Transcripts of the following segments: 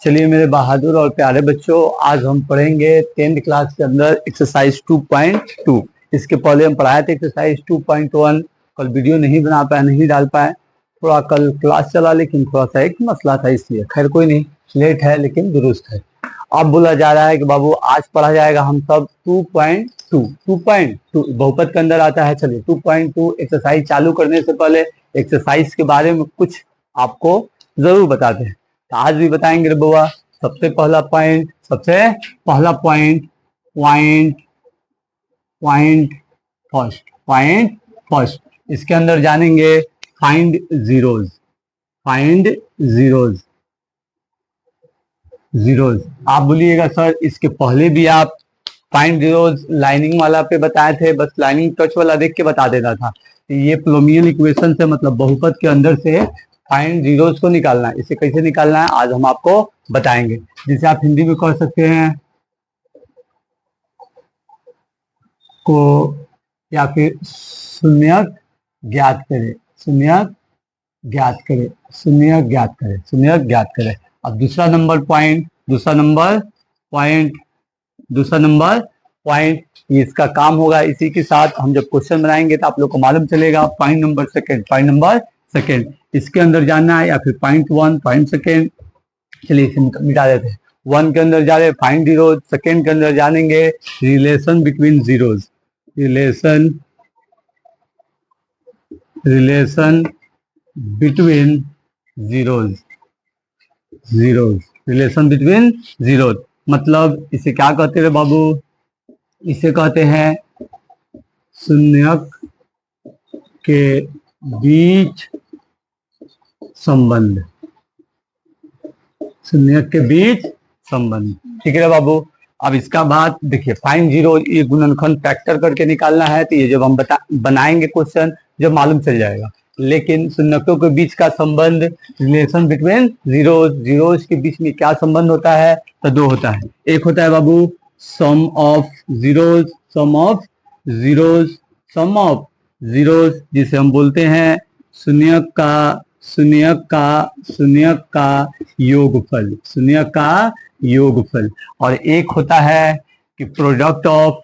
चलिए मेरे बहादुर और प्यारे बच्चों, आज हम पढ़ेंगे 10th क्लास के अंदर एक्सरसाइज 2.2। इसके पहले हम पढ़ाए थे एक्सरसाइज 2.1। कल वीडियो नहीं बना पाए, नहीं डाल पाए, थोड़ा कल क्लास चला, लेकिन थोड़ा सा एक मसला था, इसलिए खैर कोई नहीं, लेट है लेकिन दुरुस्त है। अब बोला जा रहा है कि बाबू आज पढ़ा जाएगा हम सब 2.2 बहुपद के अंदर आता है। चलिए 2.2 एक्सरसाइज चालू करने से पहले एक्सरसाइज के बारे में कुछ आपको जरूर बताते हैं। तो आज भी बताएंगे रे बुआ। सबसे पहला पॉइंट फर्स्ट इसके अंदर जानेंगे फाइंड जीरोज। आप बोलिएगा सर इसके पहले भी आप फाइंड जीरोज लाइनिंग वाला पे बताए थे, बस लाइनिंग टच वाला देख के बता देना था। ये पोलिनोमियल इक्वेशन से मतलब बहुपद के अंदर से फाइंड जीरोज को निकालना है। इसे कैसे निकालना है आज हम आपको बताएंगे, जिसे आप हिंदी में कर सकते हैं को या फिर शून्यक ज्ञात करें। अब दूसरा नंबर पॉइंट ये इसका काम होगा। इसी के साथ हम जब क्वेश्चन बनाएंगे तो आप लोग को मालूम चलेगा। पॉइंट नंबर सेकेंड इसके अंदर जाना है, या फिर पॉइंट 1 पॉइंट सेकेंड। चलिए इसे मिटा देते हैं। 1 के अंदर जा रहे फाइंड जीरोज, सेकेंड के अंदर जानेंगे relation between zeros. Relation between zeros मतलब इसे क्या कहते हैं बाबू? इसे कहते हैं शून्यक के बीच संबंध। ठीक है बाबू। अब इसका बाद देखिए फाइंड जीरो, ये गुणनखंड फैक्टर करके निकालना है। तो ये जब हम बनाएंगे क्वेश्चन जब मालूम चल जाएगा। लेकिन शून्यकों के बीच का संबंध, रिलेशन बिटवीन जीरोज के बीच में क्या संबंध होता है? तो दो होता है। एक होता है बाबू सम ऑफ जीरोज, जिसे हम बोलते हैं शून्यक का योगफल। और एक होता है कि प्रोडक्ट ऑफ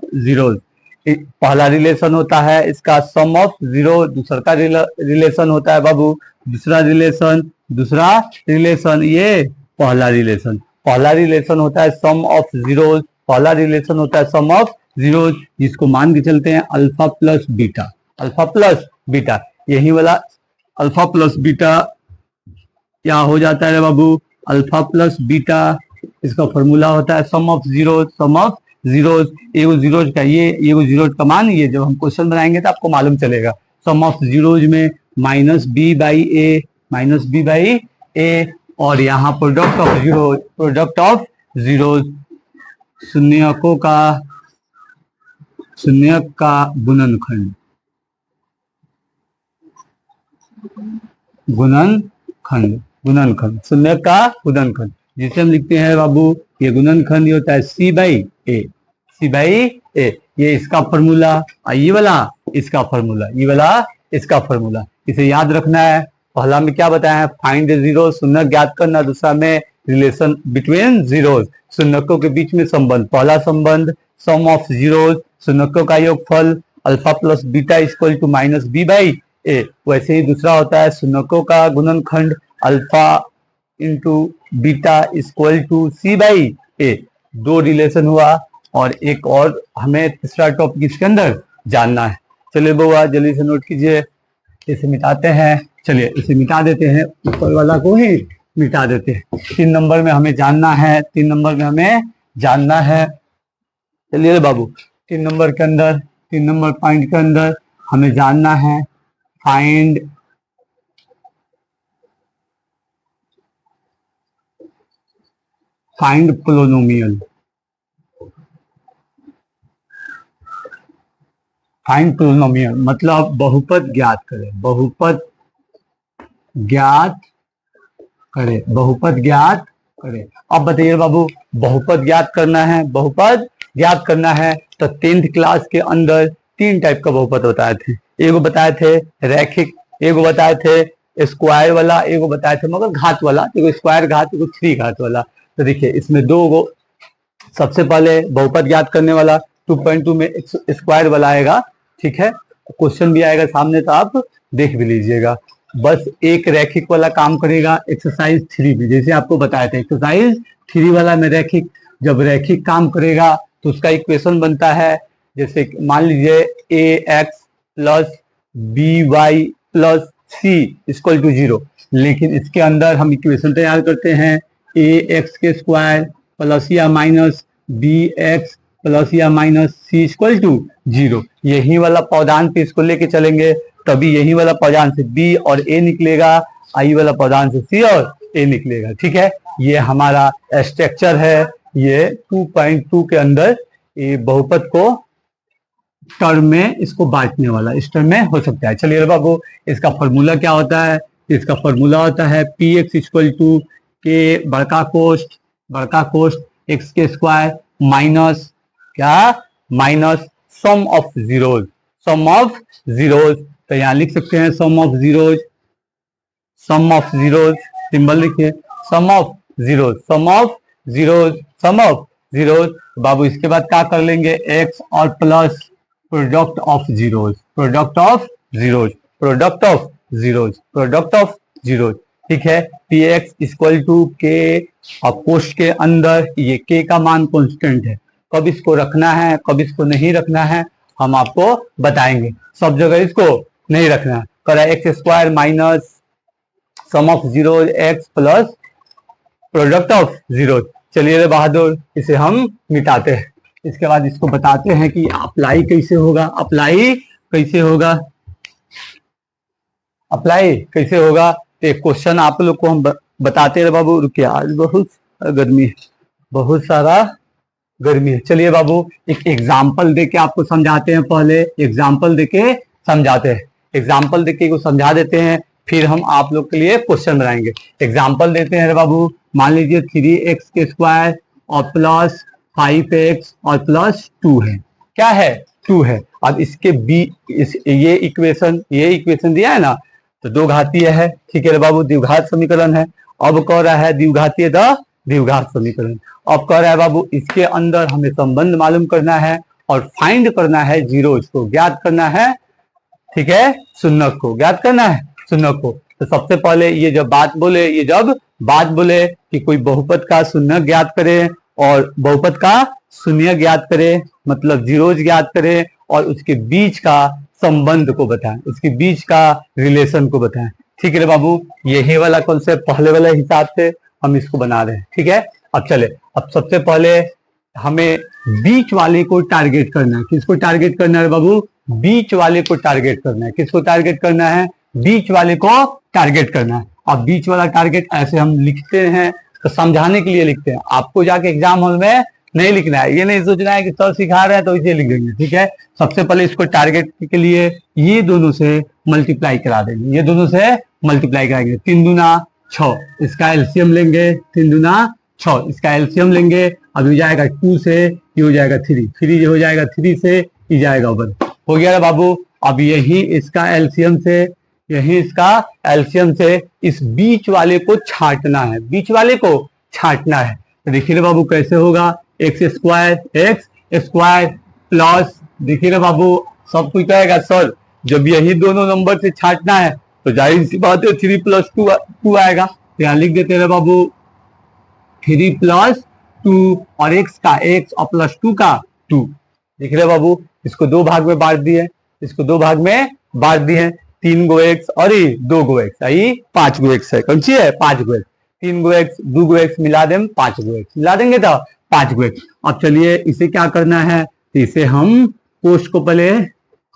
जीरोज। पहला रिलेशन होता है इसका सम ऑफ जीरो, दूसरा का रिलेशन होता है बाबू दूसरा रिलेशन। ये पहला रिलेशन होता है सम ऑफ जीरोज, जिसको मान के चलते हैं अल्फा प्लस बीटा। यही वाला अल्फा प्लस बीटा क्या हो जाता है बाबू? Alpha plus beta. इसका फॉर्मूला होता है सम ऑफ जीरोज। एगो जीरोज का जीरोज का मान, ये जब हम क्वेश्चन बनाएंगे तो आपको मालूम चलेगा। सम ऑफ जीरोज में माइनस बी बाई ए, और यहाँ प्रोडक्ट ऑफ जीरोज शून्यक का गुणनखंड। शून्यक का गुणनखंड जिसे हम लिखते हैं बाबू, ये गुणनखंड ये होता है सी बाई ए। ये इसका फॉर्मूला, ये वाला इसका फॉर्मूला। इसे याद रखना है। पहला में क्या बताया है? फाइंड जीरो, शून्यक ज्ञात करना। दूसरा में रिलेशन बिटवीन जीरोज, शून्यकों के बीच में संबंध। पहला संबंध सम ऑफ जीरोज, शून्यकों का योगफल alpha plus beta equal to minus b by a. वैसे ही दूसरा होता है शून्यकों का गुणनखंड alpha into beta equal to c by a. दो रिलेशन हुआ, और एक और हमें तीसरा टॉपिक इसके अंदर जानना है। चलिए बुआ जल्दी से नोट कीजिए। इसे मिटाते हैं। चलिए इसे मिटा देते हैं, ऊपर वाला को ही मिटा देते हैं। 3 नंबर में हमें जानना है। चलिए बाबू 3 नंबर पॉइंट के अंदर हमें जानना है फाइंड पोलिनोमियल। मतलब बहुपद ज्ञात करें। करें। अब बताइए बाबू, बहुपद ज्ञात करना है, बहुपद ज्ञात करना है तो 10th क्लास के अंदर 3 टाइप का बहुपद बताए थे। एगो बताए थे रैखिक, एगो बताए थे स्क्वायर वाला, एगो बताए थे मगर घात वाला, एगो स्क्वायर घात, एगो 3 घात वाला। तो देखिए इसमें दो गो, सबसे पहले बहुपद ज्ञात करने वाला 2.2 में स्क्वायर वाला आएगा, ठीक है, क्वेश्चन भी आएगा सामने तो आप देख भी लीजिएगा। बस एक रैखिक वाला काम करेगा एक्सरसाइज 3 में, जैसे आपको बताया था एक्सरसाइज 3 वाला में रैखिक, जब रैखिक काम करेगा तो उसका इक्वेशन बनता है, जैसे मान लीजिए ax plus by plus c equal to 0, लेकिन इसके अंदर हम इक्वेशन तैयार करते हैं ax के स्क्वायर प्लस या माइनस bx प्लस या माइनस c इक्वल टू 0। यही वाला पौधान पे इसको लेके चलेंगे, तभी यही वाला पौधान से b और a निकलेगा, आई वाला पौधान से c और a निकलेगा, ठीक है। ये हमारा स्ट्रक्चर है, ये 2.2 के अंदर ये बहुपद को टर्म में इसको बांटने वाला इस टर्म में हो सकता है। चलिए बाबू, इसका फॉर्मूला क्या होता है? इसका फॉर्मूला होता है px इक्वल टू के बड़का कोष्ट x के स्क्वायर माइनस क्या, minus sum of zeros, sum of zeros. तो यहाँ लिख सकते हैं sum of zeros, sum of zeros, symbol लिखिए sum of zeros, sum of zeros, sum of zeros. बाबू इसके बाद क्या कर लेंगे, x और plus product of zeros, product of zeros, product of zeros, product of zeros, ठीक है। px इक्वल टू के, और कोष्ट के अंदर ये k का मान कांस्टेंट है, कब इसको रखना है कब इसको नहीं रखना है हम आपको बताएंगे, सब जगह इसको नहीं रखना है। करा x square minus sum of zeros x plus product of zeros. चलिए रे बहादुर, इसे हम मिटाते हैं, इसके बाद इसको बताते हैं कि अप्लाई कैसे होगा, अप्लाई कैसे होगा, अप्लाई कैसे होगा। एक क्वेश्चन आप लोग को हम बताते रहे बाबू, रुकिए आज बहुत गर्मी है, बहुत सारा गर्मी है। चलिए बाबू एक एग्जाम्पल देके आपको समझाते हैं, पहले एग्जाम्पल देके समझाते हैं, एग्जाम्पल देके को समझा देते हैं, फिर हम आप लोग के लिए क्वेश्चन बनाएंगे। एग्जाम्पल देते हैं बाबू, मान लीजिए 3x के स्क्वायर और प्लस 5x और प्लस 2 है, क्या है 2 है। अब इसके ये इक्वेशन दिया है ना, तो दो घातीय है, ठीक है बाबू, द्विघात समीकरण है। अब कह रहा है द्विघातीय द द्विघात समीकरण। अब कह रहा है बाबू इसके अंदर हमें संबंध मालूम करना है और फाइंड करना है जीरोज को, ज्ञात करना है, ठीक है, शून्यक को ज्ञात करना है, शून्यक को। तो सबसे पहले ये जब बात बोले कि कोई बहुपद का शून्य ज्ञात करे और बहुपद का शून्य ज्ञात करे, मतलब जीरोज ज्ञात करे और उसके बीच का संबंध को बताएं, उसके बीच का रिलेशन को बताएं, ठीक है बाबू। यही वाला कॉन्सेप्ट पहले वाले हिसाब से हम इसको बना रहे हैं, ठीक है। अब चले, अब सबसे पहले हमें बीच वाले को टारगेट करना है। किसको टारगेट करना है बाबू? बीच वाले को टारगेट करना है। किसको टारगेट करना है? बीच वाले को टारगेट करना है। अब बीच वाला टारगेट ऐसे हम लिखते हैं तो समझाने के लिए लिखते हैं, आपको जाके एग्जाम हॉल में नहीं लिखना है, ये नहीं सोचना है कि सर सिखा रहे हैं तो इसे लिख देंगे, ठीक है। सबसे पहले इसको टारगेट के लिए ये दोनों से मल्टीप्लाई करा देंगे, ये दोनों से मल्टीप्लाई कराएंगे। 3 दूना 6, इसका एलसीएम लेंगे, 3 दूना 6, इसका एलसीएम लेंगे। अब हो जाएगा 2 से, ये हो जाएगा 3, 3 हो जाएगा 3 से, ये जाएगा 1, हो गया ना बाबू। अब यही इसका एलसीएम से, यही इसका एलसीएम से इस बीच वाले को छांटना है, बीच वाले को छांटना है। तो देखिए ना बाबू कैसे होगा, एक्स स्क्वायर प्लस, देखिए ना बाबू सब कुछ कहेगा सर जब यही दोनों नंबर से छांटना है तो जाहिर सी बात है 3 + 2 आएगा। तो यहाँ लिख देते हैं बाबू 3 + 2 और x का x और +2 का 2। देख रहे बाबू, इसको 2 भाग में बांट दिए, इसको 2 भाग में बांट दिए, 3 गो x और 2 गो x, आई 5 गो x है, कौन सी है 5 गो x, 3 गो x 2 गो x मिला दें 5 गो x मिला देंगे तो 5 गो x। अब चलिए इसे क्या करना है, तो इसे हम कोष्ट को पहले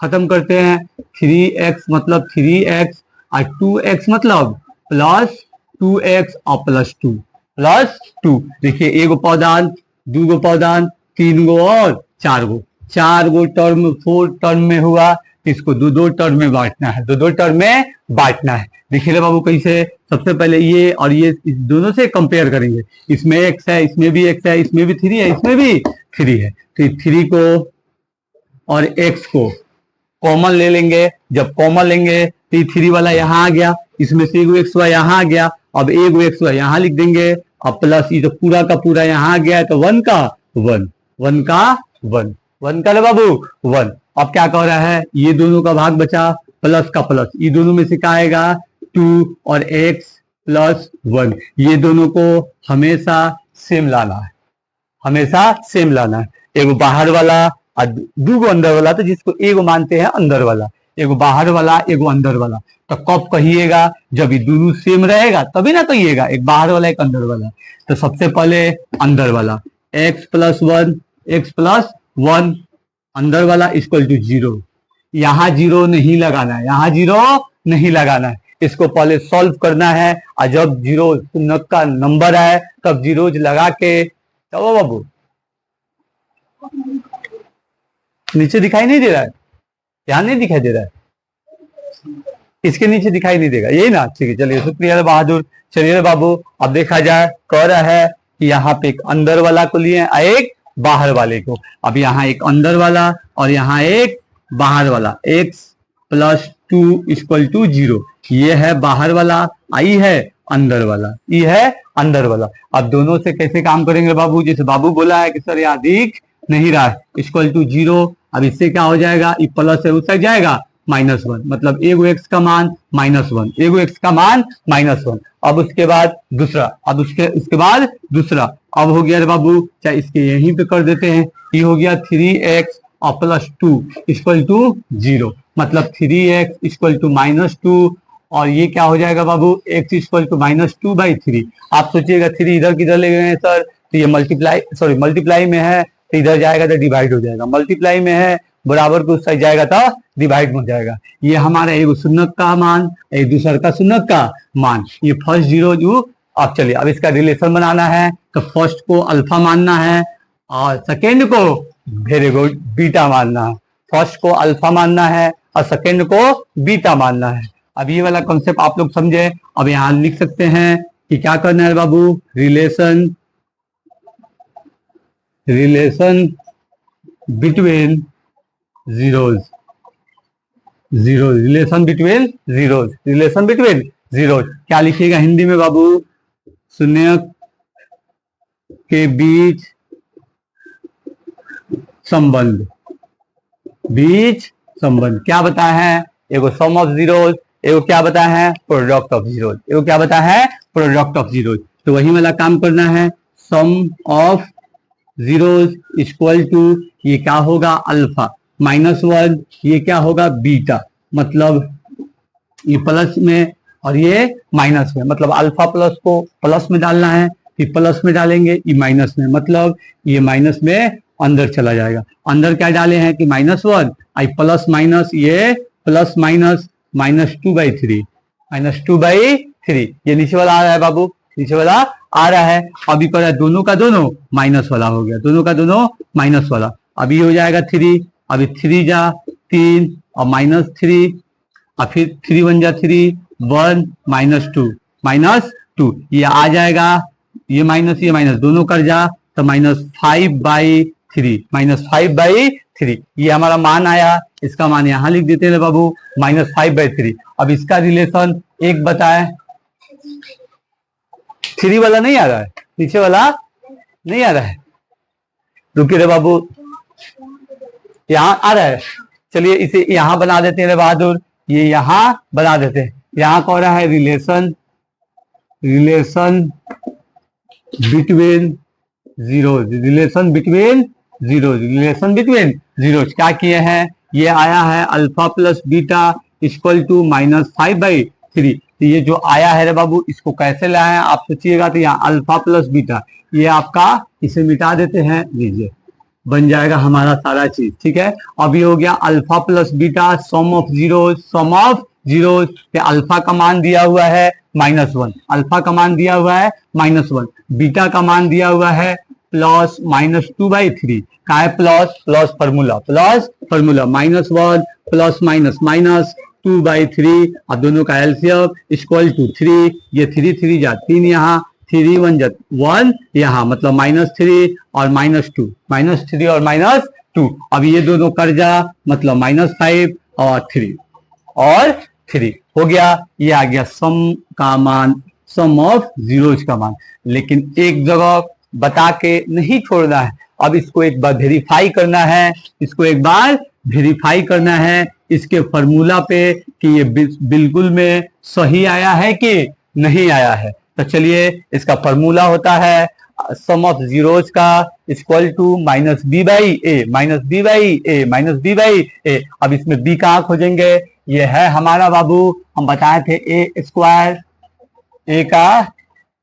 खत्म करते हैं। 3x मतलब 3x और 2x मतलब +2x और +2 देखिए, एगो पौधान, 2 गो पौधान, 3 गो और 4 गो, 4 गो टर्म 4 टर्म में हुआ, इसको 2 टर्म में बांटना है, 2 टर्म में बांटना है। देखिए बाबू कैसे, सबसे पहले ये और ये इस दोनों से कंपेयर करेंगे। इसमें एक्स है, इसमें भी एक्स है, इसमें भी 3 है, इसमें भी 3 है। तो 3 को और एक्स को कॉमन ले लेंगे। जब कॉमन लेंगे तो ये 3 वाला यहाँ आ गया, इसमें से एगो एक्स वाई यहाँ आ गया। अब एगो एक्स वाई यहाँ लिख देंगे, अब प्लस ये तो पूरा का पूरा यहाँ आ गया है, तो 1 का 1, 1 का 1, 1 का बाबू 1। अब क्या कह रहा है, ये दोनों का भाग बचा, प्लस का प्लस, ये दोनों में से क्या आएगा 2 और x प्लस 1। ये दोनों को हमेशा सेम लाना है, हमेशा सेम लाना है। एगो बाहर वाला और दूगो अंदर वाला, तो जिसको एगो मानते हैं अंदर वाला, एगो बाहर वाला एगो अंदर वाला। तो कब कहिएगा, जब ये दोनों सेम रहेगा तभी ना कहिएगा, एक बाहर वाला एक अंदर वाला। तो सबसे पहले अंदर वाला x प्लस 1, x प्लस 1 अंदर वाला इक्वल टू 0। यहाँ 0 नहीं लगाना है, यहाँ 0 नहीं लगाना है, इसको पहले सॉल्व करना है। और जब 0 शून्य का नंबर है तब जीरोज लगा के, चलो बाबू नीचे दिखाई नहीं दे रहा है, यहाँ नहीं दिखाई दे रहा है, इसके नीचे दिखाई नहीं देगा, यही ना। ठीक है, चलिए शुक्रिया रे बहादुर। चलिए रे बाबू, अब देखा जाए, कह रहा है कि यहाँ पे एक अंदर वाला को लिए एक बाहर वाले को। अब यहाँ एक अंदर वाला और यहाँ एक बाहर वाला, x प्लस 2 इक्वल टू 0। ये है बाहर वाला, आई है अंदर वाला, ये है अंदर वाला। अब दोनों से कैसे काम करेंगे बाबू, जैसे बाबू बोला है कि सर यहाँ दिख नहीं रहा है, इक्वल टू 0। अब इससे क्या हो जाएगा, ये प्लस है उतर जाएगा -1, मतलब एगो एक्स का मान -1, एगो एक्स का मान -1। अब उसके बाद दूसरा, अब उसके बाद दूसरा, अब हो गया बाबू, चाहे इसके यहीं पे कर देते हैं, ये हो गया 3x और प्लस 2 इक्वल टू 0, मतलब 3x इक्वल टू -2। और ये क्या हो जाएगा बाबू, x इक्वल टू -2/3। आप सोचिएगा 3 इधर किधर ले गए हैं सर, तो ये मल्टीप्लाई में है तो इधर जाएगा तो डिवाइड हो जाएगा, मल्टीप्लाई में है बराबर को उस साइड जाएगा तो डिवाइड हो जाएगा। ये हमारा एक शून्यक का मान, एक दूसर का शून्यक का मान, ये फर्स्ट 0 जो। अब चलिए, अब इसका रिलेशन बनाना है, तो फर्स्ट को अल्फा मानना है और सेकेंड को वेरी गुड बीटा मानना है। फर्स्ट को अल्फा मानना है और सेकेंड को बीटा मानना है। अब ये वाला कॉन्सेप्ट आप लोग समझे। अब यहाँ लिख सकते हैं कि क्या करना है बाबू, relation between zeros, relation between zeros. क्या लिखिएगा हिंदी में बाबू, शून्य के बीच संबंध, क्या बताया है, एगो सम ऑफ जीरोज, एगो क्या बताया है प्रोडक्ट ऑफ जीरोज, एगो क्या बताया है प्रोडक्ट ऑफ जीरोज। तो वही वाला काम करना है, sum of zeros equal to, ये क्या होगा अल्फा, -1, ये क्या होगा बीटा, मतलब ये प्लस में और ये माइनस में, मतलब अल्फा प्लस को प्लस में डालना है, फिर प्लस में डालेंगे, ये माइनस में, मतलब ये माइनस में अंदर चला जाएगा। अंदर क्या डाले हैं कि -1, आई प्लस माइनस, ये प्लस माइनस -2/3, ये नीचे वाला आ रहा है बाबू, नीचे वाला आ रहा है। अभी पर दोनों का दोनों माइनस वाला हो गया, दोनों का दोनों माइनस वाला। अभी हो जाएगा 3, अभी 3 जा 3 और -3, और फिर 3 1 जा 3, 1 -2, ये आ जाएगा, ये माइनस दोनों कर जा तो -5/3, ये हमारा मान आया। इसका मान यहां लिख देते हैं बाबू, -5/3। अब इसका रिलेशन एक बताए, 3 वाला नहीं आ रहा है, नीचे वाला नहीं आ रहा है, रुकिए रे बाबू, यहाँ आ रहा है। चलिए इसे यहां बना देते हैं बहादुर, ये यहां बना देते हैं। यहां कौन रहा है, रिलेशन बिटवीन जीरोज, क्या किए हैं, ये आया है alpha plus beta equal to -5/3। तो ये जो आया है रे बाबू, इसको कैसे लाए हैं आप सोचिएगा, तो यहाँ अल्फा प्लस बीटा, ये आपका इसे मिटा देते हैं, लीजिए बन जाएगा हमारा सारा चीज, ठीक है। अब ये हो गया alpha plus beta, sum of zeros, alpha का मान दिया हुआ है -1, अल्फा का मान दिया हुआ है -1, बीटा का मान दिया हुआ है प्लस -2/3, का है प्लस फार्मूला -1 प्लस माइनस 2/3, अब दोनों का एलसीएम इक्वल टू 3, ये 3 3 जा 3 यहाँ, 3 1 जा 1 यहाँ, मतलब -3 और -2, -3 और -2। अब ये दोनों कर जा, मतलब -5 और 3 और 3 हो गया। ये आ गया सम का मान, सम ऑफ जीरोज का मान। लेकिन एक जगह बता के नहीं छोड़ना है, अब इसको एक बार वेरीफाई करना है, इसको एक बार वेरीफाई करना है इसके फॉर्मूला पे कि ये बिल्कुल में सही आया है कि नहीं आया है। तो चलिए, इसका फॉर्मूला होता है सम ऑफ जीरोज का इक्वल टू -b/a, -b/a। अब इसमें b कहाँ खोजेंगे? ये है हमारा बाबू, हम बताए थे a स्क्वायर, a का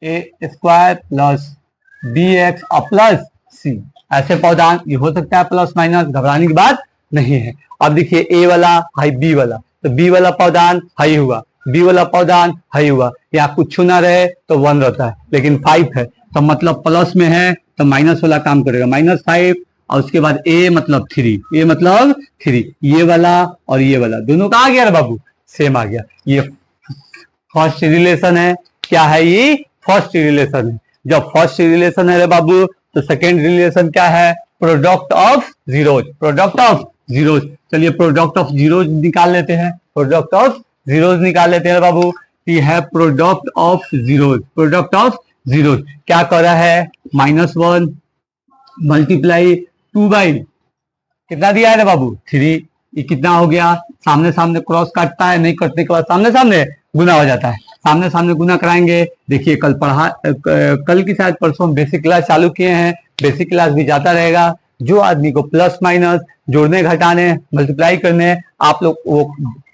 a स्क्वायर प्लस bx और प्लस c। ऐसे पौधान ये हो सकता है प्लस माइनस, घबराने की बात नहीं है। अब देखिए a वाला हाई b वाला, तो b वाला पौधान हाई हुआ, b वाला पौधान हाई हुआ, यहाँ कुछ ना रहे तो 1 रहता है, लेकिन 5 है तो मतलब प्लस में है तो माइनस वाला काम करेगा, -5 और उसके बाद a मतलब 3, a मतलब 3, ये वाला और ये वाला दोनों का आ गया रे बाबू, सेम आ गया। ये फर्स्ट रिलेशन है। क्या है ये? फर्स्ट रिलेशन है। जब फर्स्ट रिलेशन है रे बाबू, तो सेकेंड रिलेशन क्या है? Product of zeros, product of zeros. चलिए प्रोडक्ट ऑफ जीरोज निकाल लेते हैं, प्रोडक्ट ऑफ जीरोज निकाल लेते हैं बाबू। ये है product of zeros, product of zeros क्या कर रहा है? -1 मल्टीप्लाई 2 कितना दिया है रे बाबू? 3। ये कितना हो गया? सामने सामने क्रॉस काटता है, नहीं कटने के बाद सामने सामने गुना हो जाता है, सामने सामने गुना कराएंगे। देखिए कल की शायद परसों हम बेसिक क्लास चालू किए हैं, बेसिक क्लास भी जाता रहेगा। जो आदमी को प्लस माइनस जोड़ने घटाने मल्टीप्लाई करने, आप लोग वो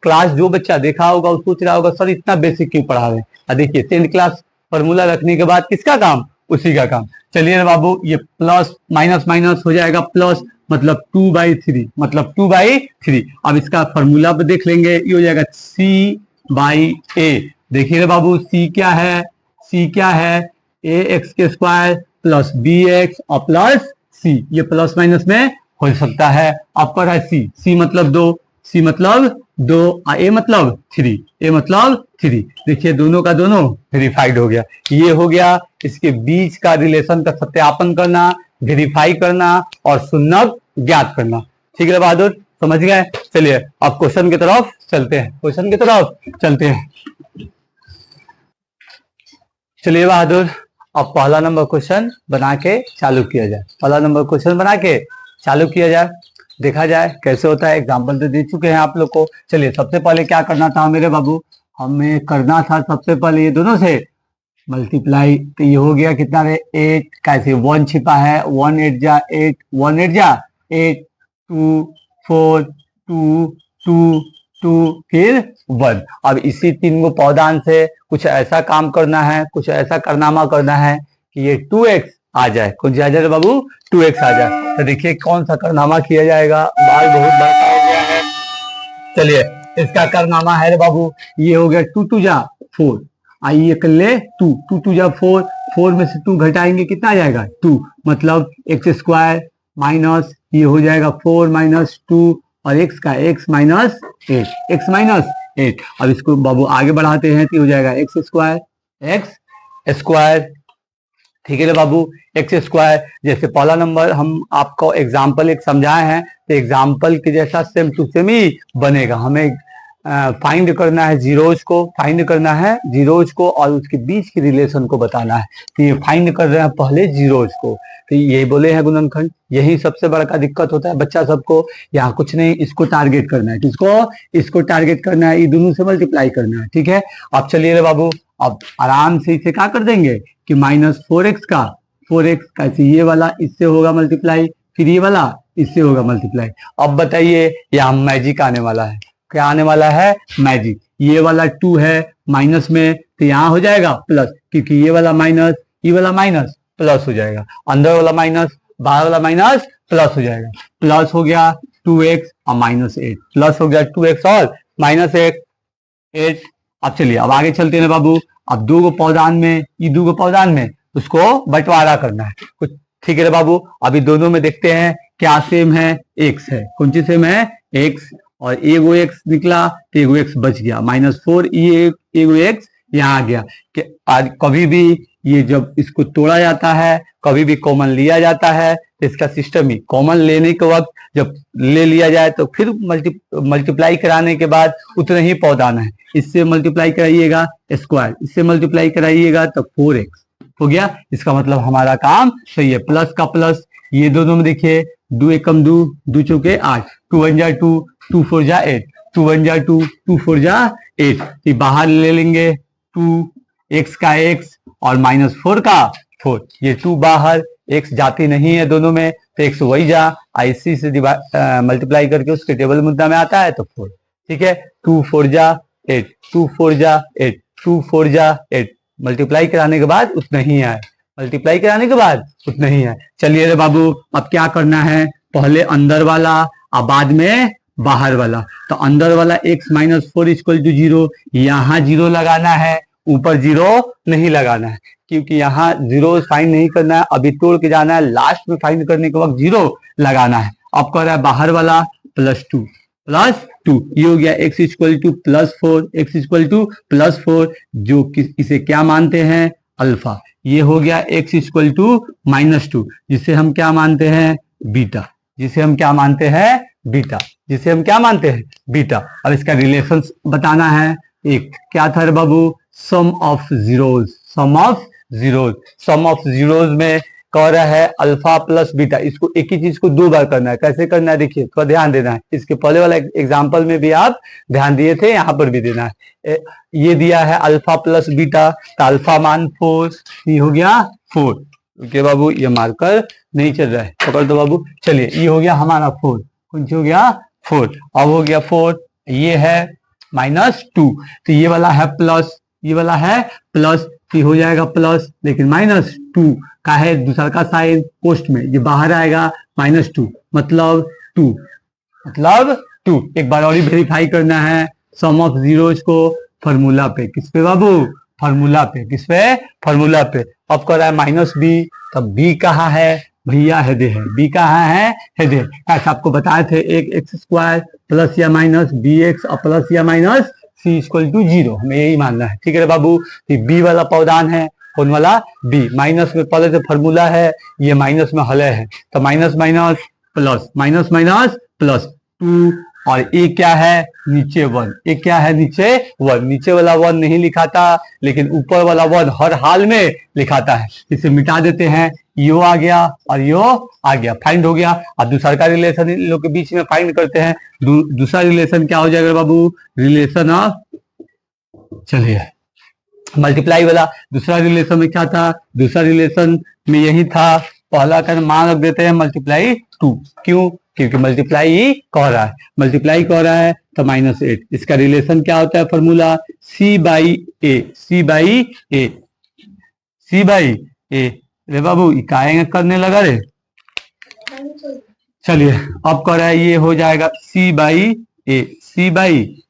क्लास जो बच्चा देखा होगा वो सोच रहा होगा सर इतना बेसिक क्यों पढ़ा रहे हैं। देखिए 10th क्लास फॉर्मूला रखने के बाद किसका काम? उसी का काम। चलिए बाबू, ये प्लस माइनस माइनस हो जाएगा प्लस, मतलब 2/3, मतलब 2/3। अब इसका फॉर्मूला पे देख लेंगे, ये हो जाएगा c/a। देखिए रे बाबू, c क्या है? c क्या है? ax² प्लस bx और प्लस c। ये प्लस माइनस में हो सकता है। आपका है c मतलब 2, c मतलब 2, a मतलब 3, a मतलब 3। देखिए दोनों का दोनों वेरीफाइड हो गया। ये हो गया इसके बीच का रिलेशन का सत्यापन करना, वेरीफाई करना और शून्यक ज्ञात करना। ठीक है बहादुर, समझ गए? चलिए अब क्वेश्चन की तरफ चलते हैं, क्वेश्चन की तरफ चलते हैं। चलिए बहादुर, अब पहला नंबर क्वेश्चन बना के चालू किया जाए, पहला नंबर क्वेश्चन बना के चालू किया जाए, देखा जाए कैसे होता है। एग्जाम्पल तो दे चुके हैं आप लोग को। चलिए सबसे पहले क्या करना था मेरे बाबू? हमें करना था सबसे पहले ये दोनों से मल्टीप्लाई। तो ये हो गया कितना रे? 8। कैसे 1 छिपा है, 1 8 जा 8, 1 8 जा 8, 2 4 2 2 2 फिर 1। अब इसी 3 गो पौधान से कुछ ऐसा काम करना है, कुछ ऐसा कारनामा करना है कि ये 2x आ जाए। कौन सी आ जाए बाबू? 2x आ जाए। तो देखिए कौन सा कारनामा किया जाएगा। बाल बहुत बड़ा हो गया है। चलिए इसका कारनामा है रे बाबू, ये हो गया 2 2 जा 4। आइए कर ले 2 2 2 जा 4, 4 में से 2 घटाएंगे कितना आ जाएगा? 2, मतलब x² माइनस ये हो जाएगा 4 माइनस 2 और x का x माइनस 8, x माइनस 8। अब इसको बाबू आगे बढ़ाते हैं तो हो जाएगा x स्क्वायर। ठीक है बाबू, x²। जैसे पहला नंबर हम आपको एग्जाम्पल एक समझाए हैं, तो एग्जाम्पल के जैसा सेम टू सेम ही बनेगा। हमें फाइंड करना है जीरोज को, फाइंड करना है जीरोज को और उसके बीच की रिलेशन को बताना है। तो ये फाइंड कर रहे हैं पहले जीरोज को। तो ये बोले हैं गुणनखंड, यही सबसे बड़ा का दिक्कत होता है बच्चा सबको। यहाँ कुछ नहीं, इसको टारगेट करना है। किसको? इसको टारगेट करना है, ये दोनों से मल्टीप्लाई करना है। ठीक है, अब चलिए रे बाबू, अब आराम से इसे क्या कर देंगे कि -4x का 4x कैसे ये वाला इससे होगा मल्टीप्लाई, फिर ये वाला इससे होगा मल्टीप्लाई। अब बताइए यहाँ मैजिक आने वाला है। क्या आने वाला है? मैजिक। ये वाला 2 है माइनस में, तो यहाँ हो जाएगा प्लस, क्योंकि ये वाला माइनस ये वाला माइनस प्लस हो जाएगा। अंदर वाला माइनस बाहर वाला माइनस प्लस हो जाएगा। प्लस हो गया 2x और -8, प्लस हो गया 2x और -8। अब चलिए अब आगे चलते हैं बाबू। अब 2 गो पौधान में, ये 2 गो पौधान में उसको बंटवारा करना है कुछ। ठीक है बाबू, अभी दोनों में देखते हैं क्या सेम है? x है। कौन सी सेम है? x। और एगो एक्स निकला तो एगो एक्स बच गया, -4 ये एगो एक्स यहाँ आ गया। कि आज कभी भी ये जब इसको तोड़ा जाता है, कभी भी कॉमन लिया जाता है, तो इसका सिस्टम ही कॉमन लेने के वक्त जब ले लिया जाए तो फिर मल्टीप्लाई कराने के बाद उतना ही पौधान है। इससे मल्टीप्लाई कराइएगा स्क्वायर, इससे मल्टीप्लाई कराइएगा तो 4x हो गया। इसका मतलब हमारा काम सही है। प्लस का प्लस, ये दोनों में देखिए 2 एकम 2, 2 चौके 8, 2 1 जा 2, 2 4 जा 8, 2 1 जा 2, 2 4 जा 8। ये बाहर ले लेंगे 2, x का x और -4 का 4, ये 2 बाहर, x जाती नहीं है दोनों में तो x वही जा, IC से मल्टीप्लाई करके उसके टेबल मुद्दा में आता है तो 4। ठीक है, 2 4 जा 8, 2 4 जा 8, 2 4 जा 8, मल्टीप्लाई कराने के बाद उतना ही आए, मल्टीप्लाई कराने के बाद उतना ही है। चलिए रे बाबू, अब क्या करना है, पहले अंदर वाला और बाद में बाहर वाला। तो अंदर वाला x -4 = 0, यहाँ 0 लगाना है, ऊपर 0 नहीं लगाना है, क्योंकि यहाँ 0 फाइंड नहीं करना है, अभी तोड़ के जाना है, लास्ट में फाइंड करने के वक्त 0 लगाना है। अब कर रहा है बाहर वाला +2, ये हो गया x +4, x +4, जो इसे क्या मानते हैं, अल्फा। ये हो गया x -2, जिसे हम क्या मानते हैं, बीटा, जिसे हम क्या मानते हैं, बीटा, जिसे हम क्या मानते हैं, बीटा। अब इसका रिलेशन बताना है। एक क्या था बाबू, sum of zeros, sum of zeros में कह रहा है अल्फा प्लस बीटा। इसको एक ही चीज को 2 बार करना है। कैसे करना है देखिए, थोड़ा ध्यान देना है। इसके पहले वाला एग्जांपल में भी आप ध्यान दिए थे, यहाँ पर भी देना है। ये दिया है अल्फा प्लस बीटा, तो अल्फा मान 4, ये हो गया 4। ओके बाबू, ये मार्कर नहीं चल रहा है, पकड़ दो बाबू। चलिए, ये हो गया हमारा 4, कुछ हो गया 4। अब हो गया 4, ये है -2, तो ये वाला है प्लस, ये वाला है प्लस, ये हो जाएगा प्लस, लेकिन -2 का है दूसरा का साइन पोस्ट में, ये बाहर आएगा -2, मतलब 2। एक बार और ही वेरीफाई करना है सम ऑफ जीरोज को फॉर्मूला पे। किस पे बाबू, फॉर्मूला पे। किस पे, फॉर्मूला पे। अब कर रहा है -b, तब b कहाँ है भैया, हेदे है। b कहाँ है, हेदे। ऐसा आपको बताए थे, एक x² प्लस या माइनस bx और प्लस या माइनस c = 0, हमें यही मानना है। ठीक है बाबू, b वाला पौधान है, कौन वाला, b। माइनस में पहले से फॉर्मूला है, ये माइनस में हले है, तो minus minus plus, minus minus plus 2, और ए क्या है, नीचे 1। ए क्या है, नीचे 1। नीचे वाला 1 नहीं लिखाता, लेकिन ऊपर वाला 1 हर हाल में लिखाता है। इसे मिटा देते हैं, यो आ गया और यो आ गया, फाइंड हो गया। अब दूसरा का रिलेशन इन लोग के बीच में फाइंड करते हैं। दूसरा रिलेशन क्या हो जाएगा बाबू, रिलेशन ऑफ, चलिए मल्टीप्लाई वाला। दूसरा रिलेशन में क्या था, दूसरा रिलेशन में यही था, पहला का मान रख देते हैं ×2। क्यों, क्योंकि मल्टीप्लाई ही कह रहा है, मल्टीप्लाई कह रहा है, तो -8। इसका रिलेशन क्या होता है, फॉर्मूला C/A, C/A। रे बाबू इकाएंगे करने लगा रे। चलिए, अब कह रहा है, ये हो जाएगा C/A,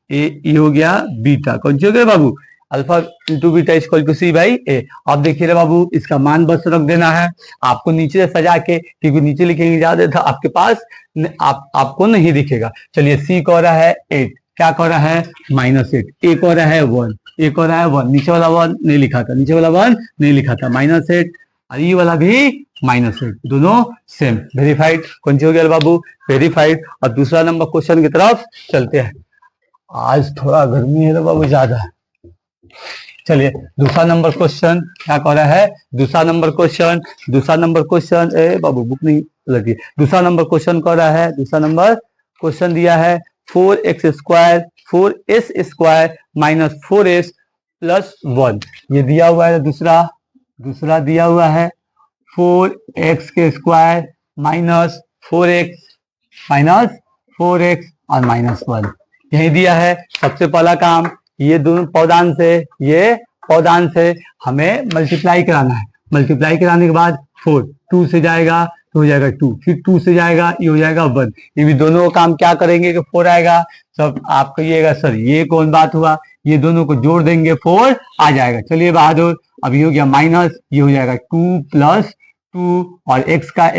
ये हो गया बीटा। कौन सी हो गया बाबू, अल्फा इंटू बीटा = C/A। अब देखिए रे बाबू, इसका मान बस रख देना है आपको नीचे सजा के, क्योंकि नीचे लिखेंगे ज्यादा था आपके पास आपको नहीं दिखेगा। चलिए, C कह रहा है 8, क्या कह रहा है, -8। A कह रहा है 1, A कह रहा है 1, नीचे वाला 1 नहीं लिखा था, नीचे वाला 1 नहीं लिखा था, -8, और ये वाला भी -8, दोनों सेम। वेरीफाइड। कौन सी हो गया बाबू, वेरीफाइड। और दूसरा नंबर क्वेश्चन की तरफ चलते हैं। आज थोड़ा गर्मी है बाबू ज्यादा। चलिए, दूसरा नंबर क्वेश्चन क्या कह रहा है, दूसरा नंबर क्वेश्चन ए बाबू बुक नहीं लगी। दूसरा नंबर क्वेश्चन कह रहा है, दूसरा नंबर क्वेश्चन दिया है 4s² - 4s + 1। ये दिया हुआ है, दूसरा दिया हुआ है 4x² - 4x और -1, यही दिया है। सबसे पहला काम, ये दोनों पौधान से हमें मल्टीप्लाई कराना है। मल्टीप्लाई कराने के बाद 4, 2 से जाएगा तो हो जाएगा 2, फिर 2 से जाएगा, ये हो जाएगा 1। ये भी दोनों काम क्या करेंगे कि 4 आएगा। सब आप कहिएगा सर ये कौन बात हुआ, ये दोनों को जोड़ देंगे 4 आ जाएगा। चलिए बहादुर, अब ये हो गया माइनस, ये हो जाएगा 2 + 2, और s का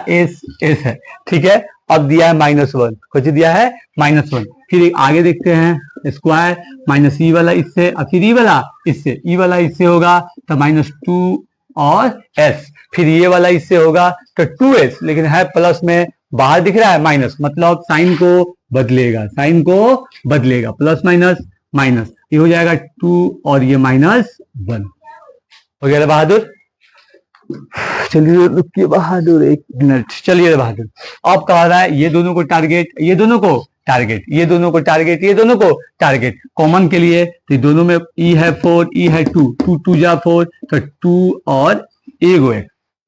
s है, ठीक है। अब दिया है -1, कुछ दिया है -1। फिर आगे देखते हैं स्क्वायर माइनस ई वाला इससे और फिर ई वाला इससे, ई वाला इससे होगा तो -2 और s, फिर ये वाला इससे होगा तो 2s, लेकिन है प्लस में बाहर दिख रहा है माइनस, मतलब साइन को बदलेगा, साइन को बदलेगा, प्लस माइनस माइनस, ये हो जाएगा 2 और ये -1 हो गया बहादुर। चलिए रुकिए बहादुर 1 मिनट, चलिए बहादुर अब कह रहा है ये दोनों को टारगेट, ये दोनों को टारगेट, ये दोनों को टारगेट, ये दोनों को टारगेट, कॉमन के लिए तो दोनों में ई है 4, ई है 2, 2 2 जा 4 तो 2 और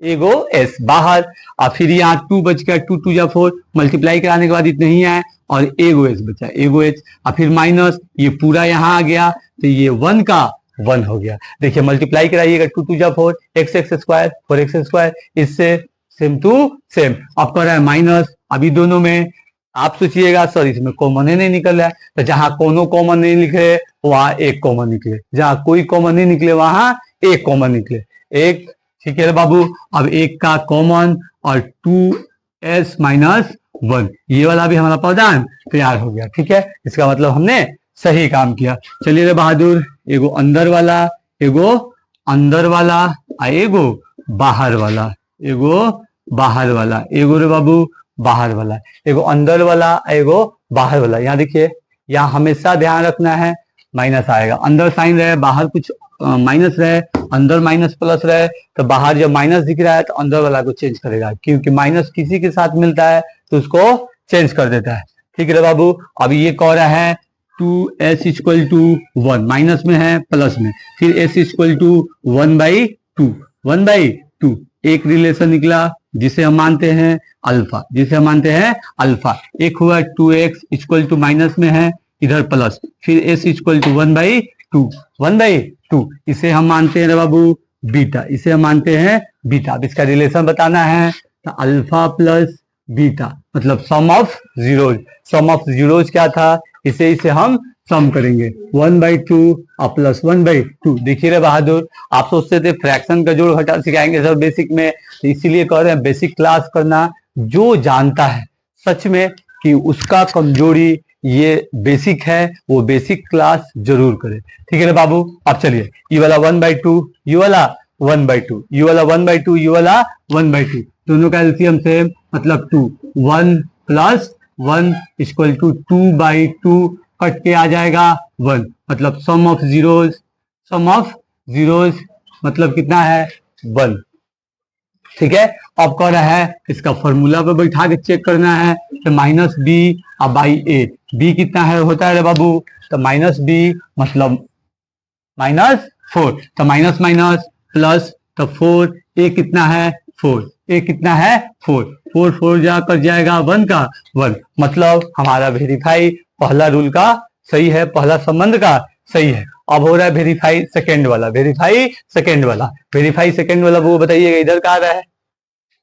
एगो एस बाहर, और फिर यहाँ 2 बच गया, 2 2 जा 4, मल्टीप्लाई कराने के बाद इतना ही है और एगो एस बचा, एगो एच, और फिर माइनस ये पूरा यहाँ आ गया तो ये 1 का 1 हो गया। देखिए मल्टीप्लाई कराइएगा, 2 2 जा 4, x x square 4x square, इससे सेम टू सेम। अब कर रहा है माइनस, अभी दोनों में आप सोचिएगा सर इसमें कॉमन ही नहीं निकल रहा है, तो जहां कोनो कॉमन नहीं निकले वहां एक कॉमन निकले, जहां कोई कॉमन नहीं निकले वहां एक कॉमन निकले, एक, ठीक है बाबू। अब एक का कॉमन और 2s माइनस 1, ये वाला भी हमारा पौधान तैयार हो गया, ठीक है, इसका मतलब हमने सही काम किया। चलिए रे बहादुर, एगो अंदर वाला, एगो अंदर वाला, एगो बाहर वाला, एगो बाहर वाला, एगो रे बाबू बाहर वाला, एगो अंदर वाला, एगो बाहर वाला। यहाँ देखिए, यहाँ हमेशा ध्यान रखना है माइनस आएगा, अंदर साइन रहे बाहर कुछ माइनस रहे, अंदर माइनस प्लस रहे तो बाहर जब माइनस दिख रहा है तो अंदर वाला को चेंज करेगा, क्योंकि माइनस किसी के साथ मिलता है तो उसको चेंज कर देता है, ठीक है बाबू। अब ये कह रहा है 2s इक्वल टू 1, माइनस में है प्लस में, फिर s इक्वल टू 1/2, 1/2, एक रिलेशन निकला जिसे हम मानते हैं अल्फा, जिसे हम मानते हैं अल्फा। एक हुआ 2x इक्वल टू माइनस में है इधर प्लस, फिर s इक्वल टू 1/2, 1/2, इसे हम मानते हैं बाबू बीटा, इसे हम मानते हैं बीटा। अब इसका रिलेशन बताना है तो अल्फा प्लस बीटा मतलब sum of zeros, sum of zeros क्या था, इसे हम सम करेंगे 1/2 और प्लस 1/2। देखिए रे बहादुर, आप सोचते थे फ्रैक्शन का जोड़ घटा सिखाएंगे सर बेसिक में, तो इसीलिए कह रहे हैं बेसिक क्लास करना, जो जानता है सच में कि उसका कमजोरी ये बेसिक है वो बेसिक क्लास जरूर करे, ठीक है रे बाबू। अब चलिए ये वाला 1/2, ये वाला 1/2, ये वाला 1/2, ये वाला 1/2, दोनों का एलसीएम सेम मतलब 2, 1 प्लस 1 इक्वल टू 2/2, कट के आ जाएगा 1, मतलब sum of zeros, sum of zeros मतलब कितना है 1, ठीक है। अब कह रहा है इसका फॉर्मूला पे बैठा के चेक करना है तो -b और /a, b कितना है होता है रे बाबू, तो -b मतलब -4, तो माइनस माइनस प्लस तो 4, a कितना है 4, a कितना है 4, 4 4 जाकर जाएगा 1 का 1, मतलब हमारा वेरीफाई पहला रूल का सही है, पहला संबंध का सही है। अब हो रहा है वेरीफाई सेकंड वाला, वेरीफाई सेकंड वाला, वेरीफाई सेकंड वाला वो बताइएगा इधर का आ रहा है।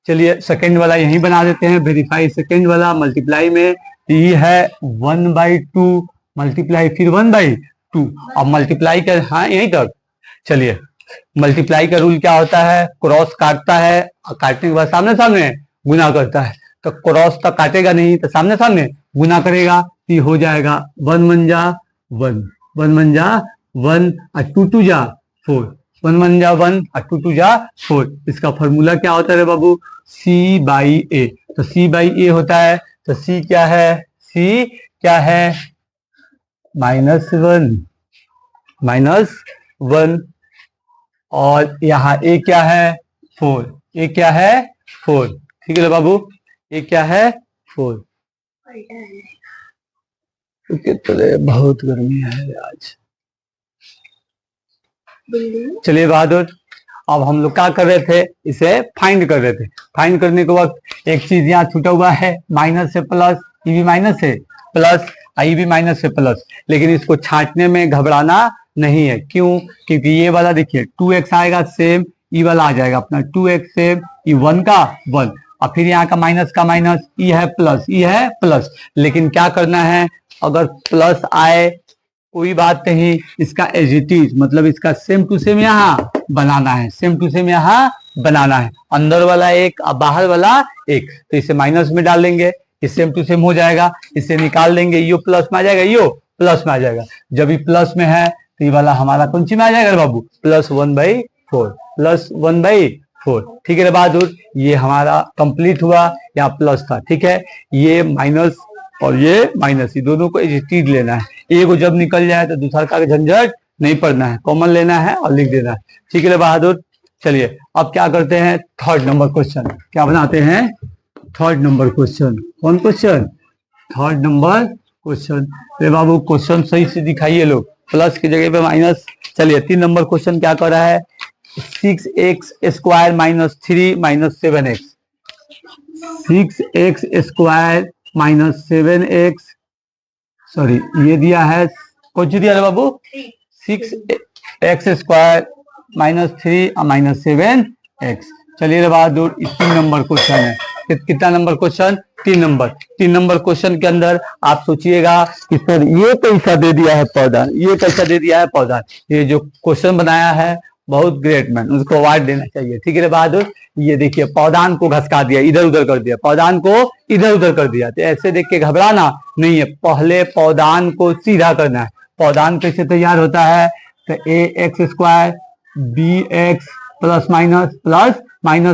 चलिए सेकंड वाला यहीं बना देते हैं, वेरीफाई सेकंड वाला मल्टीप्लाई में ये है 1/2 मल्टीप्लाई फिर 1/2, अब मल्टीप्लाई कर, हाँ यहीं तक। चलिए मल्टीप्लाई का रूल क्या होता है, क्रॉस काटता है और काटने के बाद सामने सामने गुना करता है, तो क्रॉस तो काटेगा नहीं तो सामने सामने गुना करेगा, तो हो जाएगा 1 1 जा 1, 1 1 जा 1 और 2 2 जा 4, 1 1 जा 1 और 2 2 जा 4। इसका फॉर्मूला क्या होता है बाबू, c/a, तो c/a होता है, तो c क्या है, c क्या है -1 और यहाँ a क्या है 4, a क्या है 4, ठीक है बाबू, a क्या है 4। बहुत गर्मी है आज। चलिए बहादुर, अब हम लोग क्या कर रहे थे, इसे फाइंड कर रहे थे। फाइंड करने के वक्त एक चीज यहाँ छूटा हुआ है, माइनस से प्लस, ये भी माइनस से प्लस, ये भी माइनस से प्लस, लेकिन इसको छांटने में घबराना नहीं है, क्यों, क्योंकि ये वाला देखिए 2x आएगा सेम, ये वाला आ जाएगा अपना 2x सेम, ये 1 का 1 और फिर यहाँ का माइनस, ये है प्लस, ये है प्लस, लेकिन क्या करना है, अगर प्लस आए कोई बात नहीं, इसका एज इट इज मतलब इसका सेम टू सेम यहाँ बनाना है, सेम टू सेम यहाँ बनाना है, अंदर वाला एक और बाहर वाला एक, तो इसे माइनस में डाल देंगे, ये सेम टू सेम हो जाएगा, इसे निकाल देंगे, यो प्लस में आ जाएगा, यो प्लस में आ जाएगा। जब ये प्लस में है तो ये वाला हमारा कौन सी में आ जाएगा बाबू, +1/4, +1/4। ठीक है बहादुर, ये हमारा कंप्लीट हुआ, यहाँ प्लस था, ठीक है। ये माइनस और ये माइनस, ये दोनों को चीज लेना है, एक जब निकल जाए तो दूसरा का झंझट नहीं पड़ना है, कॉमन लेना है और लिख देना है। ठीक है बहादुर, चलिए अब क्या करते हैं, थर्ड नंबर क्वेश्चन क्या बनाते हैं, थर्ड नंबर क्वेश्चन। कौन क्वेश्चन, थर्ड नंबर क्वेश्चन। अरे बाबू क्वेश्चन सही से दिखाइए लोग, प्लस की जगह पे माइनस। चलिए 3 नंबर क्वेश्चन क्या कर रहा है, 6x² - 3 - 7x, 6x² - 7x, sorry ये दिया है, कौन सी दिया है बाबू, 6x² - 3 - 7x। चलिए रे बहादुर, 3 नंबर क्वेश्चन है। कितना number question, 3 number. 3 number question के अंदर आप सोचिएगा कि सर ये कैसा दे दिया है पौधा, ये कैसा दे दिया है पौधा। ये जो क्वेश्चन बनाया है बहुत ग्रेट मैन, उसको अवार्ड देना चाहिए। ठीक है रे बहादुर, ये देखिए पौधान को घसका दिया, इधर उधर कर दिया, पौधान को इधर उधर कर दिया। तो ऐसे देख के घबराना नहीं है, पहले पौधान को सीधा करना है। पौधान कैसे तैयार होता है, तो ax² bx ±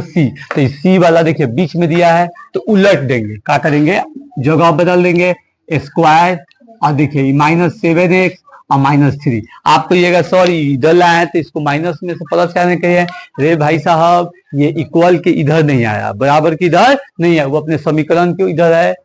c। तो c वाला देखिए बीच में दिया है तो उलट देंगे, क्या करेंगे, जगह बदल देंगे, स्क्वायर और देखिए -7x और -3। आप कहिएगा सॉरी इधर लाए तो इसको माइनस में से प्लस करने के लिए, रे भाई साहब ये इक्वल के इधर नहीं आया, बराबर के इधर नहीं है, वो अपने समीकरण के इधर है,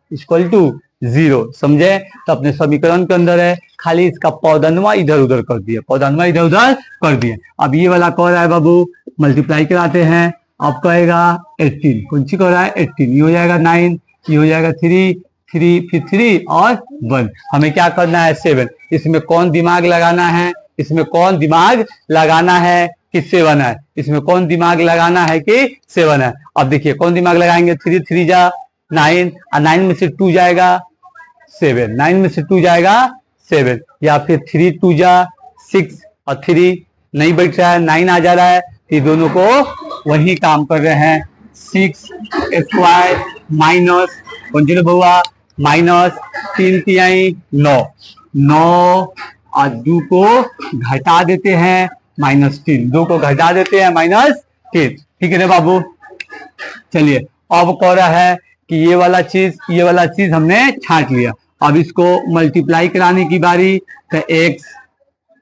=0, समझे। तो अपने समीकरण के अंदर है, खाली इसका पौधनवा इधर उधर कर दिया, पौधनवा इधर उधर कर दिया। अब ये वाला कह रहा है बाबू मल्टीप्लाई कराते हैं, अब कहेगा 18, कौन सी कह रहा है 18, ये हो जाएगा 9, ये हो जाएगा 3, फिर 3 और 1, हमें क्या करना है 7। इसमें कौन दिमाग लगाना है, इसमें कौन दिमाग लगाना है कि 7 है, इसमें कौन दिमाग लगाना है कि 7 है। अब देखिए कौन दिमाग लगाएंगे, 3 3 जा 9 और 9 में से 2 जाएगा 7, 9 में से 2 जाएगा 7, या फिर 3 2 जा 6 और 3 नहीं बैठ रहा है, 9 आ जा रहा है। ये दोनों को वही काम कर रहे हैं, 6² माइनस कौन सी बहुआ -3 तिहाई 9, 9 और 2 को घटा देते हैं -3, 2 को घटा देते हैं -3। ठीक है ना बाबू, चलिए अब कह रहा है कि ये वाला चीज हमने छांट लिया, अब इसको मल्टीप्लाई कराने की बारी। तो x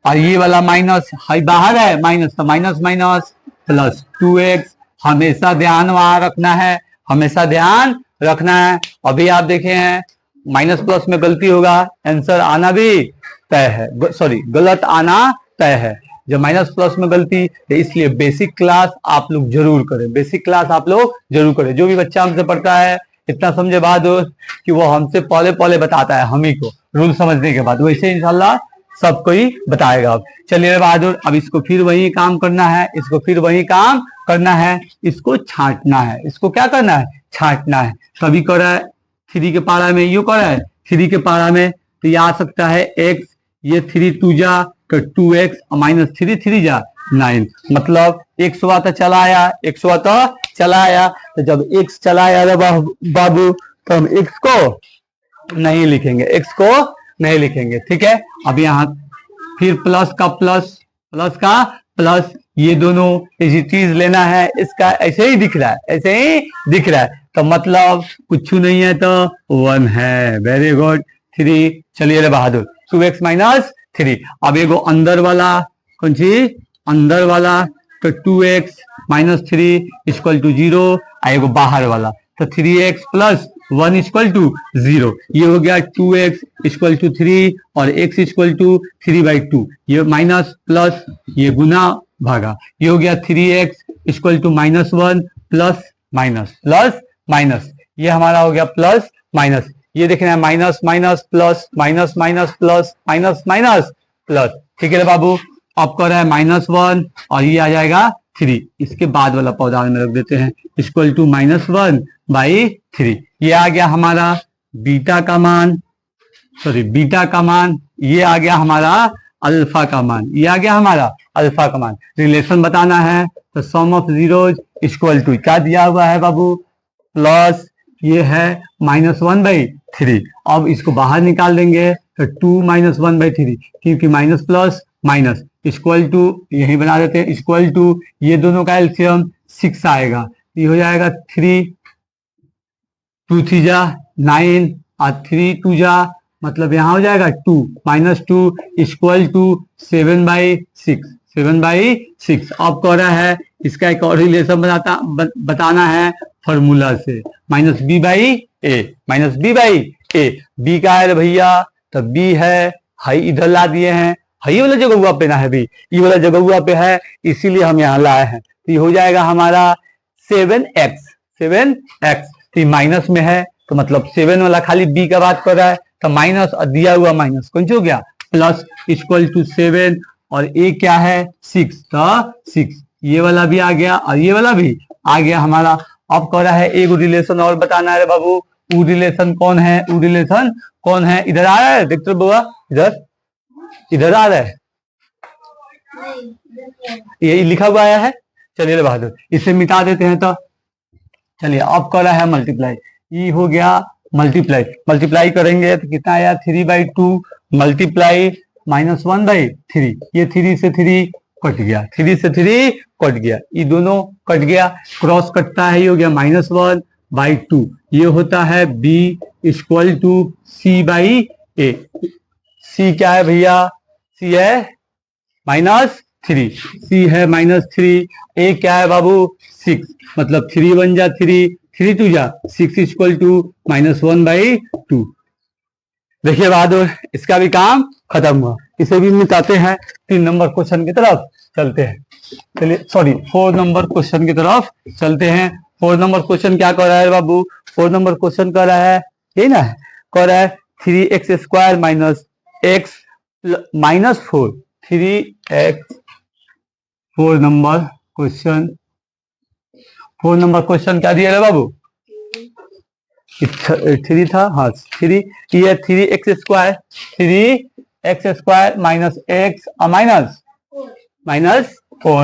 और ये वाला माइनस बाहर है, माइनस तो माइनस माइनस प्लस 2x, हमेशा ध्यान वहां रखना है, हमेशा ध्यान रखना है। अभी आप देखे हैं माइनस प्लस में गलती होगा, आंसर आना भी तय है, सॉरी गलत आना तय है जब माइनस प्लस में गलती। इसलिए बेसिक क्लास आप लोग जरूर करें, बेसिक क्लास आप लोग जरूर करें। जो भी बच्चा हमसे पढ़ता है इतना समझे बहादुर कि वो हमसे पहले पहले बताता है हम ही को, रूल समझने के बाद, वैसे इंशाल्लाह सबको ही बताएगा। अब चलिए बहादुर, अब इसको फिर वही काम करना है, इसको फिर वही काम करना है, इसको छांटना है। इसको क्या करना है, छांटना है। कभी कर रहा है 3 के पारा में, यू कर रहा है 3 के पारा में, तो ये आ सकता है x, ये 3 2 जा तो 2x और -3 3 जा 9, मतलब x हुआ तो चला आया, x हुआ तो चला आया। तो जब x चला आया बाबू तो हम x को नहीं लिखेंगे, x को नहीं लिखेंगे, ठीक है। अब यहाँ फिर प्लस का प्लस, प्लस का प्लस, ये दोनों इसी चीज लेना है, इसका ऐसे ही दिख रहा है, ऐसे ही दिख रहा है, तो मतलब कुछ नहीं है तो 1 है। Very good, 3। चलिए रे बहादुर, 2x - 3। अब एगो अंदर वाला, कौन सी अंदर वाला, तो 2x - 3 = 0, एगो बाहर वाला तो 3x + 1 = 0। ये हो गया 2x = 3 और x = 3/2, ये माइनस प्लस, ये गुना भागा, ये हो गया 3x = -1 plus minus plus minus, ये हमारा हो गया प्लस माइनस। ये देखना है minus minus plus, minus minus plus, minus minus plus. ठीक है बाबू, अब कर रहा है -1 और ये आ जाएगा 3, इसके बाद वाला पौधा में रख देते हैं, = -1/3। ये आ गया हमारा बीटा का मान, सॉरी बीटा का मान, ये आ गया हमारा अल्फा का मान, ये आ गया हमारा अल्फा का मान। रिलेशन बताना है तो सम ऑफ जीरोज = क्या दिया हुआ है बाबू, ये है -1/3। अब इसको बाहर निकाल देंगे तो 2 - 1/3, क्योंकि minus plus minus equal to, यही बना देते हैं, इक्वल टू ये दोनों का एलसीएम 6 आएगा। ये हो जाएगा 3 2 3 जा 9 और 3 2 जा, मतलब यहाँ हो जाएगा 2 -2 इक्वल टू 7/6। 7/6 अब कह रहा है इसका एक और रिलेशन बताना है फॉर्मूला से, -b/a। b का है भैया, तो b है, हाई इधर ला दिए हैं, हाई वाला जगह पे ना है बी, ई वाला जगह पे है, इसीलिए हम यहाँ लाए हैं। तो ये हो जाएगा हमारा 7x। तो माइनस में है तो मतलब 7 वाला खाली b का बात कर रहा है, तो माइनस और दिया हुआ माइनस कौन सी हो गया, प्लस इक्वल टू 7, और a क्या है 6, तो 6 ये वाला भी आ गया और ये वाला भी आ गया हमारा। अब कह रहा है एक रिलेशन और बताना है बाबू। वो रिलेशन कौन है, वो रिलेशन कौन है, इधर आ रहा है, देखते बुआ, इधर आ रहा है, ये लिखा हुआ आया है। चलिए बहादुर, इसे मिटा देते हैं। तो चलिए अब कह रहा है मल्टीप्लाई, ये हो गया मल्टीप्लाई करेंगे तो कितना आया 3/2 मल्टीप्लाई -1/3। ये 3 से 3 कट गया, 3 से 3 कट गया, ये दोनों कट गया, क्रॉस कटता है, ये हो गया -1/2। ये होता है b equal to c/a। c क्या है भैया, c है -3, c है -3, a क्या है बाबू 6, मतलब 3 1 जा 3, 3 2 जा 6 इक्वल टू -1/2। देखिए बहादुर, इसका भी काम खत्म हुआ, इसे भी मिटाते हैं। 3 नंबर क्वेश्चन की तरफ चलते हैं। चलिए 4 नंबर क्वेश्चन की तरफ चलते हैं। 4 नंबर क्वेश्चन क्या कर रहा है बाबू, 4 नंबर क्वेश्चन कर रहा है, यही ना कह रहा है 3x² - x -4। 3x 4 number question क्या दिया है बाबू, 3 था, हाँ 3, ये 3x² -x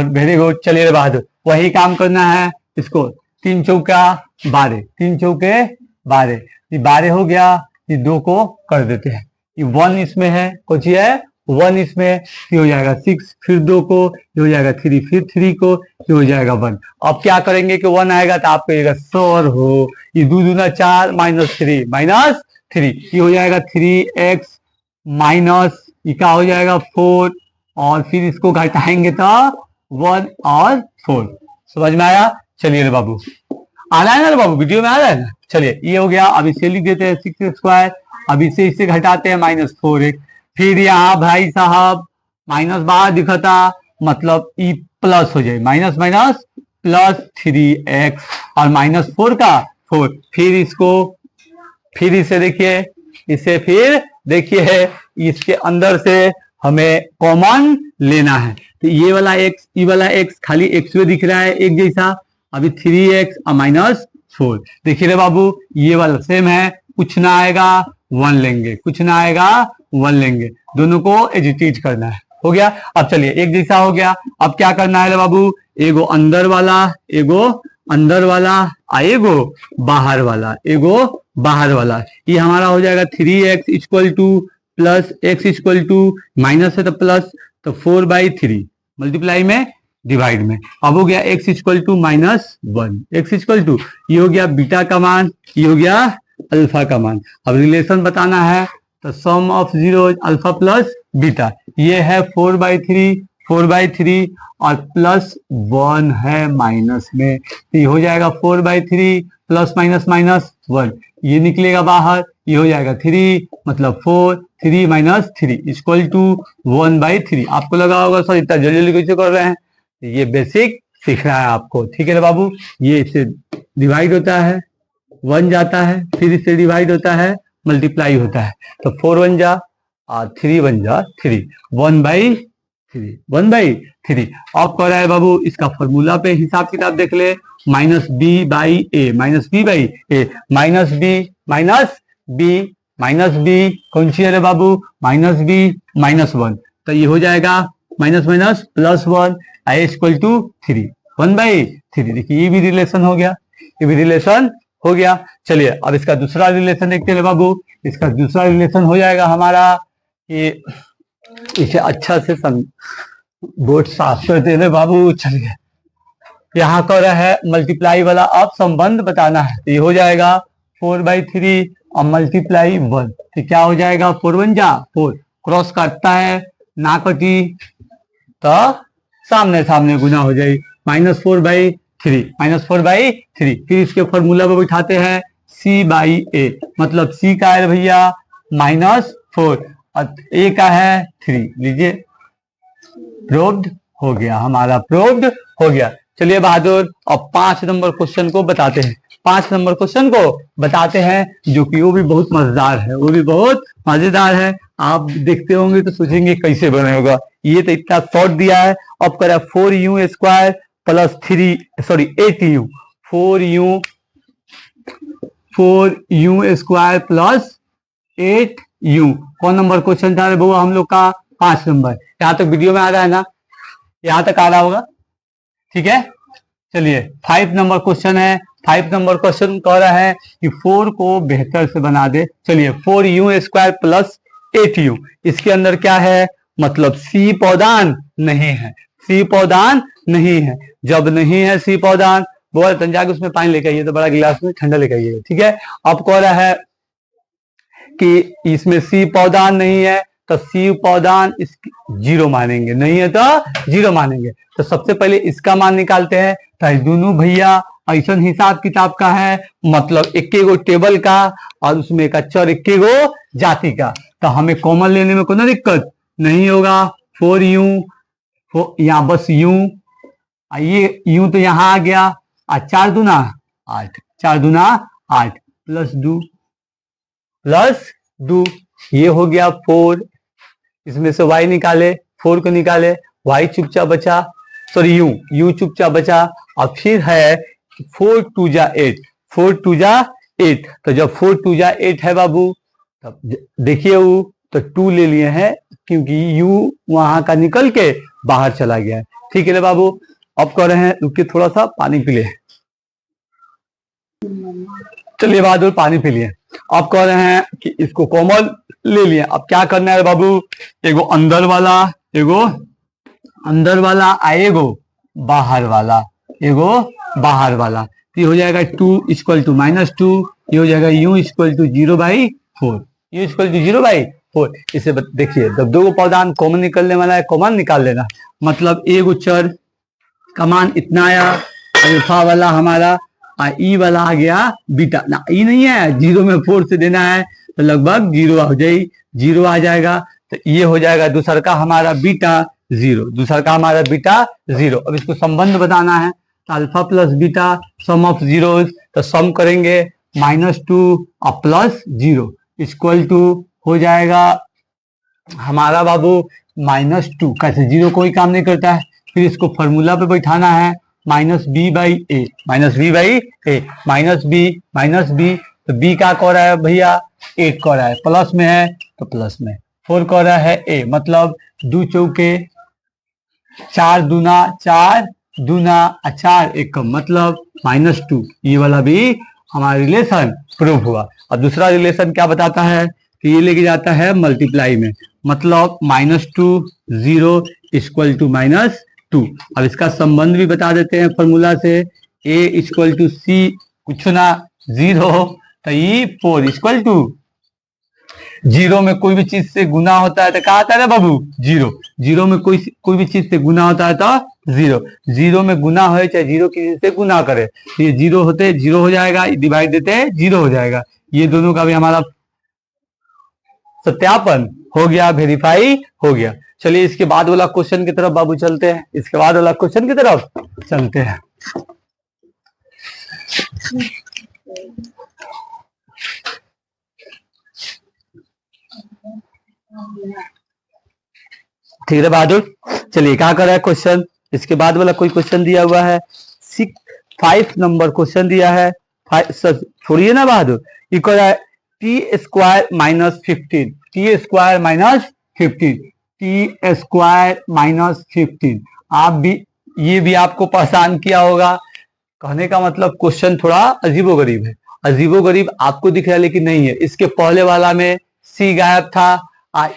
वेरी गुड। चलिए बहादुर, वही काम करना है इसको, 3 चौका 12, 3 चौके 12, ये 12 हो गया, ये 2 को कर देते हैं, ये 1 इसमें है, कुछ है 1 इसमें, ये हो जाएगा 6, फिर 2 को, ये हो जाएगा 3, फिर 3 को, ये हो जाएगा 1। अब क्या करेंगे कि 1 आएगा तो आप कहिएगा सर हो, ये 2 दूना 4 -3, ये हो जाएगा 3x माइनस, ये क्या हो जाएगा 4, और फिर इसको घटाएंगे तो 1 और 4। समझ में आया। चलिए बाबू, आ रहा है ना बाबू, वीडियो में आ रहा है ना। चलिए ये हो गया, अब इसे लिख देते हैं 6x², अब इसे घटाते हैं -4x, फिर यहाँ भाई साहब माइनस बाहर दिखता, मतलब ई प्लस हो जाए, माइनस प्लस 3x और -4 का 4, फिर इसको, फिर इसे देखिए, इसे फिर देखिए, इसके अंदर से हमें कॉमन लेना है, तो ये वाला x खाली x में दिख रहा है एक जैसा, अभी 3x और -4 देखिए रे बाबू, ये वाला सेम है, कुछ ना आएगा 1 लेंगे, कुछ ना आएगा 1 लेंगे, दोनों को एडिट करना है। हो गया। अब चलिए एक जैसा हो गया, अब क्या करना है बाबू, एगो अंदर वाला, एगो बाहर वाला, ये हमारा हो जाएगा 3x equal to plus x equal to minus है तो प्लस, तो 4/3 मल्टीप्लाई में डिवाइड में। अब हो गया x equal to -1, x equal to, ये हो गया बीटा का मान, ये हो गया अल्फा का मान। अब रिलेशन बताना है तो sum of zero alpha plus beta, ये है 4/3 और प्लस 1 है माइनस में, तो ये हो जाएगा 4/3 प्लस -1, ये निकलेगा बाहर, ये हो जाएगा 3, मतलब 4, 3 - 3 इक्वल टू 1/3। आपको लगा होगा सर इतना जल्दी जल्दी कैसे कर रहे हैं, ये बेसिक सीख रहा है आपको, ठीक है ना बाबू। ये इससे डिवाइड होता है, 1 जाता है, फिर इससे डिवाइड होता है, मल्टीप्लाई होता है, तो 4 1 जा और 3 1 जा 3, 1/3। अब कह रहा है बाबू इसका फॉर्मूला पे हिसाब किताब देख ले, -b कौन सी है बाबू, -1, तो ये हो जाएगा माइनस +1 i इक्वल टू 3, 1/3। देखिए ये भी रिलेशन हो गया, ये भी रिलेशन हो गया। चलिए अब इसका दूसरा रिलेशन देखते हैं बाबू। इसका दूसरा रिलेशन हो जाएगा हमारा कि इसे अच्छा से बोर्ड साफ कर दे बाबू। चलिए यहाँ कर है मल्टीप्लाई वाला, अब संबंध बताना है तो ये हो जाएगा 4/3 और मल्टीप्लाई 1 तो क्या हो जाएगा 4 1 जा 4, क्रॉस काटता है ना कटी तो सामने सामने गुना हो जाए -4/3 -4/3। फिर इसके फॉर्मूला पे बैठाते हैं C/A, मतलब C का है भैया -4 और A का है 3। लीजिए प्रूव्ड हो गया, हमारा प्रूव्ड हो गया। चलिए बहादुर अब 5 नंबर क्वेश्चन को बताते हैं। 5 नंबर क्वेश्चन को बताते हैं जो कि वो भी बहुत मजेदार है, वो भी बहुत मजेदार है। आप देखते होंगे तो सोचेंगे कैसे बनेगा, ये तो इतना शॉर्ट दिया है। अब करा 4u² plus 8u 4u² plus 8u। कौन नंबर क्वेश्चन था वो हम लोग का 5 नंबर। यहाँ तक वीडियो में आ रहा है ना, यहाँ तक आ रहा होगा, ठीक है। चलिए 5 नंबर क्वेश्चन है। 5 नंबर क्वेश्चन कह रहा है कि 4 को बेहतर से बना दे। चलिए 4u² प्लस 8u, इसके अंदर क्या है, मतलब सी पौधान नहीं है, सी पौधान नहीं है। जब नहीं है सी पौधान, बोल तन जाके उसमें पानी लेके आइए, तो बड़ा गिलास में ठंडा लेके आइए, ठीक है। अब कह रहा है कि इसमें सी पौधान नहीं है तो सी पौधान जीरो मानेंगे, नहीं है तो जीरो मानेंगे। तो सबसे पहले इसका मान निकालते हैं। तो दोनों भैया ऐसा हिसाब किताब का है, मतलब एक गो टेबल का और उसमें एक अक्षर एक गो जाति का, तो हमें कॉमन लेने में कोई दिक्कत नहीं होगा। 4u यहाँ बस यूं, ये यूं तो यहाँ आ गया, 4 दूना 8, 4 दूना 8 प्लस 2 ये हो गया 4। इसमें से y निकाले, 4 को निकाले, y चुपचाप बचा, सॉरी u चुपचाप बचा। और फिर है 4 2 जा 8, 4 2 जा 8। तो जब 4 2 जा 8 है बाबू, तब देखिए वो तो 2 ले लिए हैं क्योंकि u वहां का निकल के बाहर चला गया है, ठीक है बाबू। अब कह रहे हैं रुकिए थोड़ा सा पानी पी ले। चलिए बहादुर पानी पी लिए। अब कह रहे हैं कि इसको कॉमन ले लिए। अब क्या करना है बाबू, एगो अंदर वाला, एगो अंदर वाला, एगो बाहर वाला, एगो बाहर वाला। ये हो जाएगा 2 = -2, ये हो जाएगा u = 0/4, u = 0/4। इसे देखिए जब दो पौधान कॉमन निकलने वाला है, कॉमन निकाल लेना, मतलब एगो चर का मान इतना आया, अल्फा वाला हमारा ई वाला आ गया बीटा ना, ई नहीं है, 0 में 4 से देना है तो लगभग 0 हो जाए, 0 आ जाएगा। तो ये हो जाएगा दूसरा का हमारा बीटा 0, दूसरा का हमारा बीटा 0। अब इसको संबंध बताना है, तो alpha plus beta sum of zeros, तो सम करेंगे -2 और +0 = हो जाएगा हमारा बाबू -2। कैसे, 0 कोई काम नहीं करता है। फिर इसको फॉर्मूला पे बैठाना है, -b/a, -b तो b का कह रहा है भैया 8 कह रहा है, प्लस में है तो प्लस में, 4 कह रहा है a, मतलब 2 चौके 4 दूना 4 दूना 4 1 मतलब -2। ये वाला भी हमारा रिलेशन प्रूफ हुआ। अब दूसरा रिलेशन क्या बताता है कि ये लेके जाता है मल्टीप्लाई में, मतलब -2 0 = -2। अब इसका संबंध भी बता देते हैं फॉर्मूला से, a = c कुछ ना 0 तो ये 4 = 0 में कोई भी चीज से गुना होता है तो क्या आता है बाबू 0, 0 में कोई भी चीज से गुना होता है तो 0, 0 में गुना हो चाहे 0 किसी से गुना करे तो ये 0 होते 0 हो जाएगा, डिवाइड देते 0 हो जाएगा। ये दोनों का भी हमारा सत्यापन हो गया, वेरीफाई हो गया। चलिए इसके बाद वाला क्वेश्चन की तरफ बाबू चलते हैं, इसके बाद वाला क्वेश्चन की तरफ चलते हैं। ठीक है बहादुर, चलिए क्या कर रहा है क्वेश्चन, इसके बाद वाला कोई क्वेश्चन दिया हुआ है, 5 नंबर क्वेश्चन दिया है। छोड़िए ना बहादुर, ये कह रहा है t² - 15, t² - 15, t² - 15। आप भी ये भी आपको पहचान किया होगा। कहने का मतलब क्वेश्चन थोड़ा अजीबोगरीब है, अजीबोगरीब आपको दिख रहा है लेकिन नहीं है, इसके पहले वाला में सी गायब था,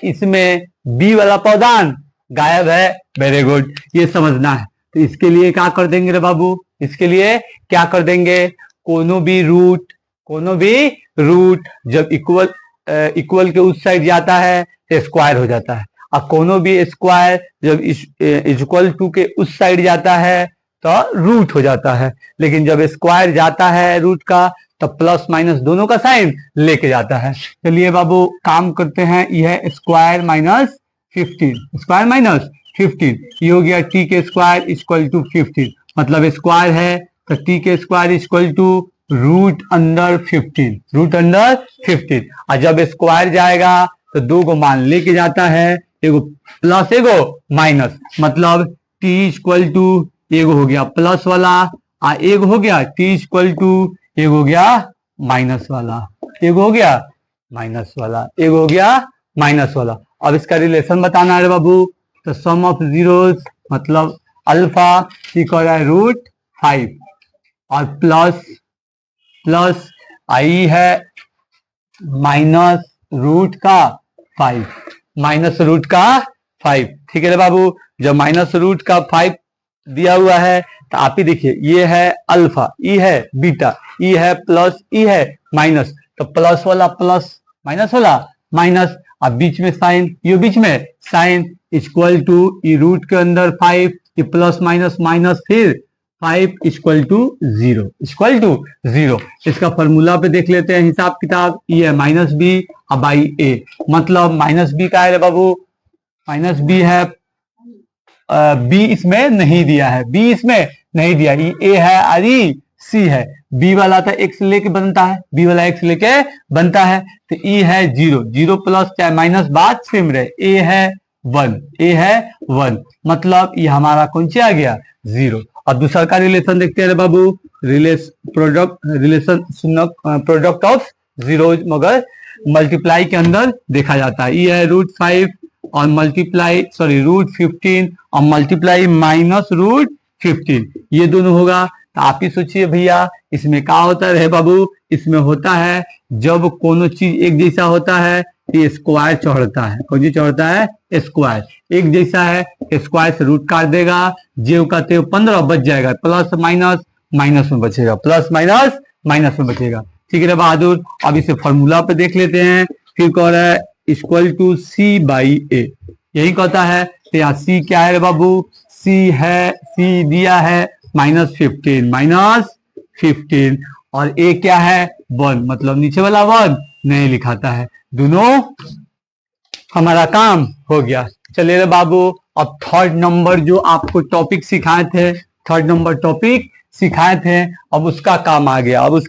इसमें बी वाला पौधान गायब है। वेरी गुड, ये समझना है। तो इसके लिए क्या कर देंगे रे बाबू, इसके लिए क्या कर देंगे, कोनो भी रूट जब इक्वल के उस साइड जाता है तो स्क्वायर हो जाता है, और कोनो भी स्क्वायर जब इक्वल टू के उस साइड जाता है तो रूट हो जाता है। लेकिन जब स्क्वायर जाता है रूट का तो प्लस माइनस दोनों का साइन लेके जाता है। चलिए बाबू काम करते हैं, यह स्क्वायर माइनस 15 ये हो गया टी के स्क्वायर इक्वल टू 15, मतलब स्क्वायर है तो टी के square equal to root under 15, और जब स्क्वायर जाएगा तो दो को मान लेके जाता है, एगो प्लस एगो माइनस, मतलब टी इक्वल टू एगो हो गया प्लस वाला, एक हो गया टी इक्वल टू एक हो गया माइनस वाला, एक हो गया माइनस वाला, एक हो गया माइनस वाला। अब इसका रिलेशन बताना है बाबू, तो सम ऑफ जीरोस मतलब अल्फा इक्वल है √5 और प्लस आई है माइनस रूट का 5, ठीक है बाबू। जब माइनस रूट का 5 दिया हुआ है तो आप ही देखिए, ये है अल्फा, ई है बीटा, ई है प्लस, ई है माइनस, तो प्लस वाला प्लस, माइनस वाला माइनस, अब बीच में साइन, ये बीच में sign equal to e root के अंदर 5, ये प्लस माइनस माइनस, फिर 5 इक्वल टू 0। इसका फॉर्मूला पे देख लेते हैं हिसाब किताब, ये है माइनस बी अब बाई ए, मतलब माइनस बी का है बाबू, माइनस बी है, बी इसमें नहीं दिया है, बी इसमें नहीं दिया, ए है और सी है, बी वाला तो एक्स लेके बनता है, बी वाला एक्स लेके बनता है, तो ई है 0 प्लस चाहे माइनस बात सेम रहे, ए है 1, मतलब ये हमारा कौन सी आ गया 0। और दूसरा का रिलेशन देखते हैं बाबू, प्रोडक्ट ऑफ जीरोज मगर मल्टीप्लाई के अंदर देखा जाता है, ये है √5 और मल्टीप्लाई √15 और मल्टीप्लाई माइनस √15, ये दोनों होगा। तो आप ही सोचिए भैया इसमें क्या होता है बाबू, इसमें होता है जब कोनो चीज एक जैसा होता है ये स्क्वायर चढ़ता है, कौन सी चढ़ता है, स्क्वायर एक जैसा है, स्क्वायर से रूट काट देगा, जेव का तेव 15 बच जाएगा, प्लस माइनस माइनस में बचेगा, प्लस माइनस माइनस में बचेगा, ठीक है बहादुर। अब इसे फॉर्मूला पे देख लेते हैं, फिर कह रहा है इक्वल टू सी बाई ए, यही कहता है। तो यहाँ सी क्या है बाबू, सी दिया है -15 और ए क्या है 1, मतलब नीचे वाला 1 नहीं लिखाता है, दोनों हमारा काम हो गया। चलिए रे बाबू, अब थर्ड नंबर जो आपको टॉपिक सिखाए थे, अब उसका काम आ गया, अब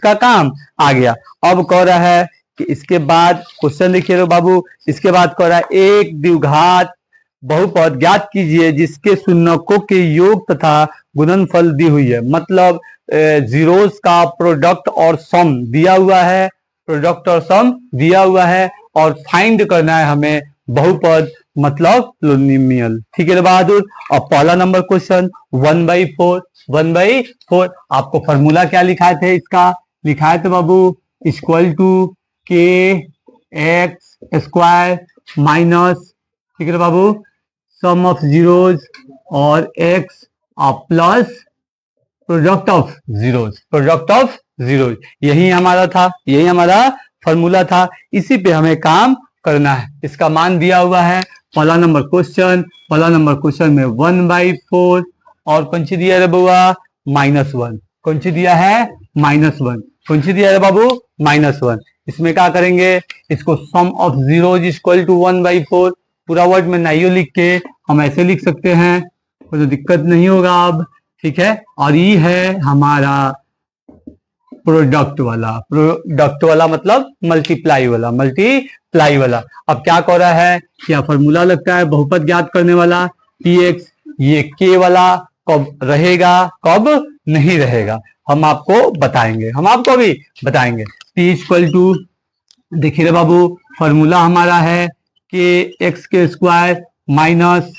कह रहा है कि इसके बाद क्वेश्चन लिखिए रे बाबू, इसके बाद कह रहा है एक द्विघात बहुपद ज्ञात कीजिए जिसके शून्यकों के योग तथा गुणनफल दी हुई है, मतलब जीरोस का प्रोडक्ट और सम दिया हुआ है, और फाइंड करना है हमें बहुपद मतलब पोलिनोमियल, ठीक है बहादुर। और पहला नंबर क्वेश्चन 1/4 आपको फॉर्मूला क्या लिखाए थे, इसका लिखाए थे बाबू इक्वल टू के एक्स स्क्वायर माइनस, ठीक है बाबू, सम ऑफ जीरोज और x plus product of zeros, यही हमारा फॉर्मूला था, इसी पे हमें काम करना है। इसका मान दिया हुआ है पहला नंबर क्वेश्चन में 1/4 और कौन सी दिया है बुआ -1, कौन सी दिया है -1, कौन सी दिया है बाबू -1। इसमें क्या करेंगे, इसको सम ऑफ जीरोज इक्वल टू 1/4 पूरा वर्ड में नहीं लिख के हम ऐसे लिख सकते हैं, कोई तो दिक्कत नहीं होगा अब, ठीक है। और ये है हमारा प्रोडक्ट वाला मतलब मल्टीप्लाई वाला। अब क्या कह रहा है, क्या फॉर्मूला लगता है बहुपद ज्ञात करने वाला, px, ये k वाला कब रहेगा कब नहीं रहेगा हम आपको अभी बताएंगे। p इक्वल टू देखिए रे बाबू, फॉर्मूला हमारा है कि एक्स के square minus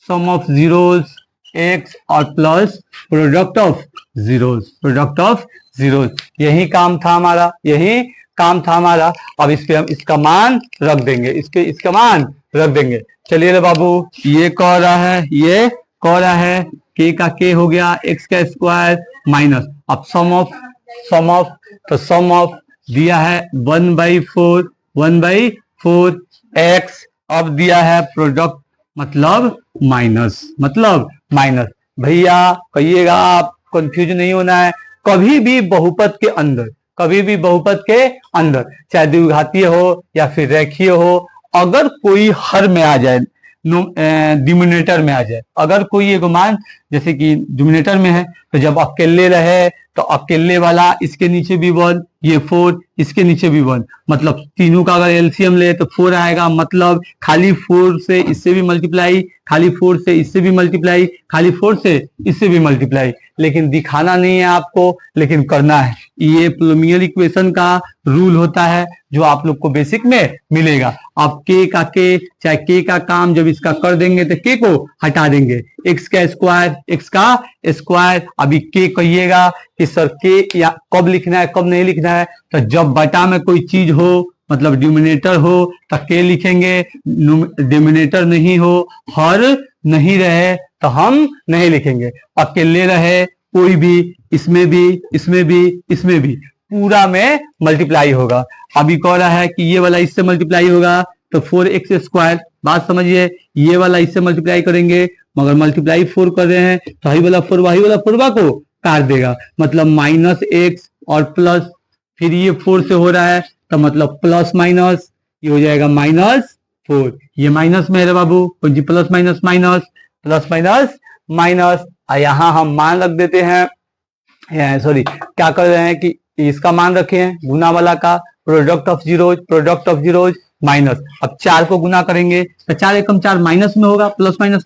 sum of zeros x और प्लस प्रोडक्ट ऑफ जीरोज। यही काम था हमारा, यही काम था हमारा। अब इस पे हम इसका मान रख देंगे, इसका मान रख देंगे। चलिए रे बाबू, ये कह रहा है, ये कह रहा है के का के हो गया एक्स का स्क्वायर माइनस, अब सम ऑफ तो सम ऑफ दिया है 1/4, 1/4 एक्स। अब दिया है प्रोडक्ट मतलब माइनस। भैया कहिएगा, आप कंफ्यूज नहीं होना है। कभी भी बहुपद के अंदर, कभी भी बहुपद के अंदर, चाहे द्विघातीय हो या फिर रेखीय हो, अगर कोई हर में आ जाए, डिनोमिनेटर में आ जाए, अगर कोई एक मान जैसे कि डिनोमिनेटर में है, तो जब अकेले रहे तो अकेले वाला इसके नीचे भी 1, ये 4, इसके नीचे भी 1, मतलब तीनों का अगर एलसीएम ले तो 4 आएगा। मतलब खाली 4 से इससे भी मल्टीप्लाई, खाली 4 से इससे भी मल्टीप्लाई, खाली 4 से इससे भी मल्टीप्लाई। लेकिन दिखाना नहीं है आपको, लेकिन करना है। ये पोलिनोमियल इक्वेशन का रूल होता है जो आप लोग को बेसिक में मिलेगा। आप के का के, चाहे के का काम जब इसका कर देंगे तो के को हटा देंगे, एक्स का स्क्वायर। अभी के कहिएगा कि सर के या कब लिखना है, कब नहीं लिखना है, तो जब बटा में कोई चीज हो, मतलब डिनोमिनेटर हो तो के लिखेंगे, डिनोमिनेटर नहीं हो, हर नहीं रहे तो हम नहीं लिखेंगे। अकेले रहे कोई भी, इसमें भी पूरा में मल्टीप्लाई होगा। अभी कह रहा है कि ये वाला इससे मल्टीप्लाई होगा तो 4x स्क्वायर। बात समझिए, ये वाला इससे मल्टीप्लाई करेंगे, मगर मल्टीप्लाई 4 कर रहे हैं तो वही वाला 4 को काट देगा, मतलब -x और प्लस, फिर ये 4 से हो रहा है तो मतलब प्लस माइनस, ये हो जाएगा -4। ये माइनस में है बाबू, प्लस माइनस। यहाँ हम मान रख देते हैं, सॉरी क्या कर रहे हैं कि इसका मान रखे हैं गुना वाला का, प्रोडक्ट ऑफ जीरोज माइनस। अब 4 को गुना करेंगे तो 4 एकम 4 माइनस में होगा, प्लस माइनस,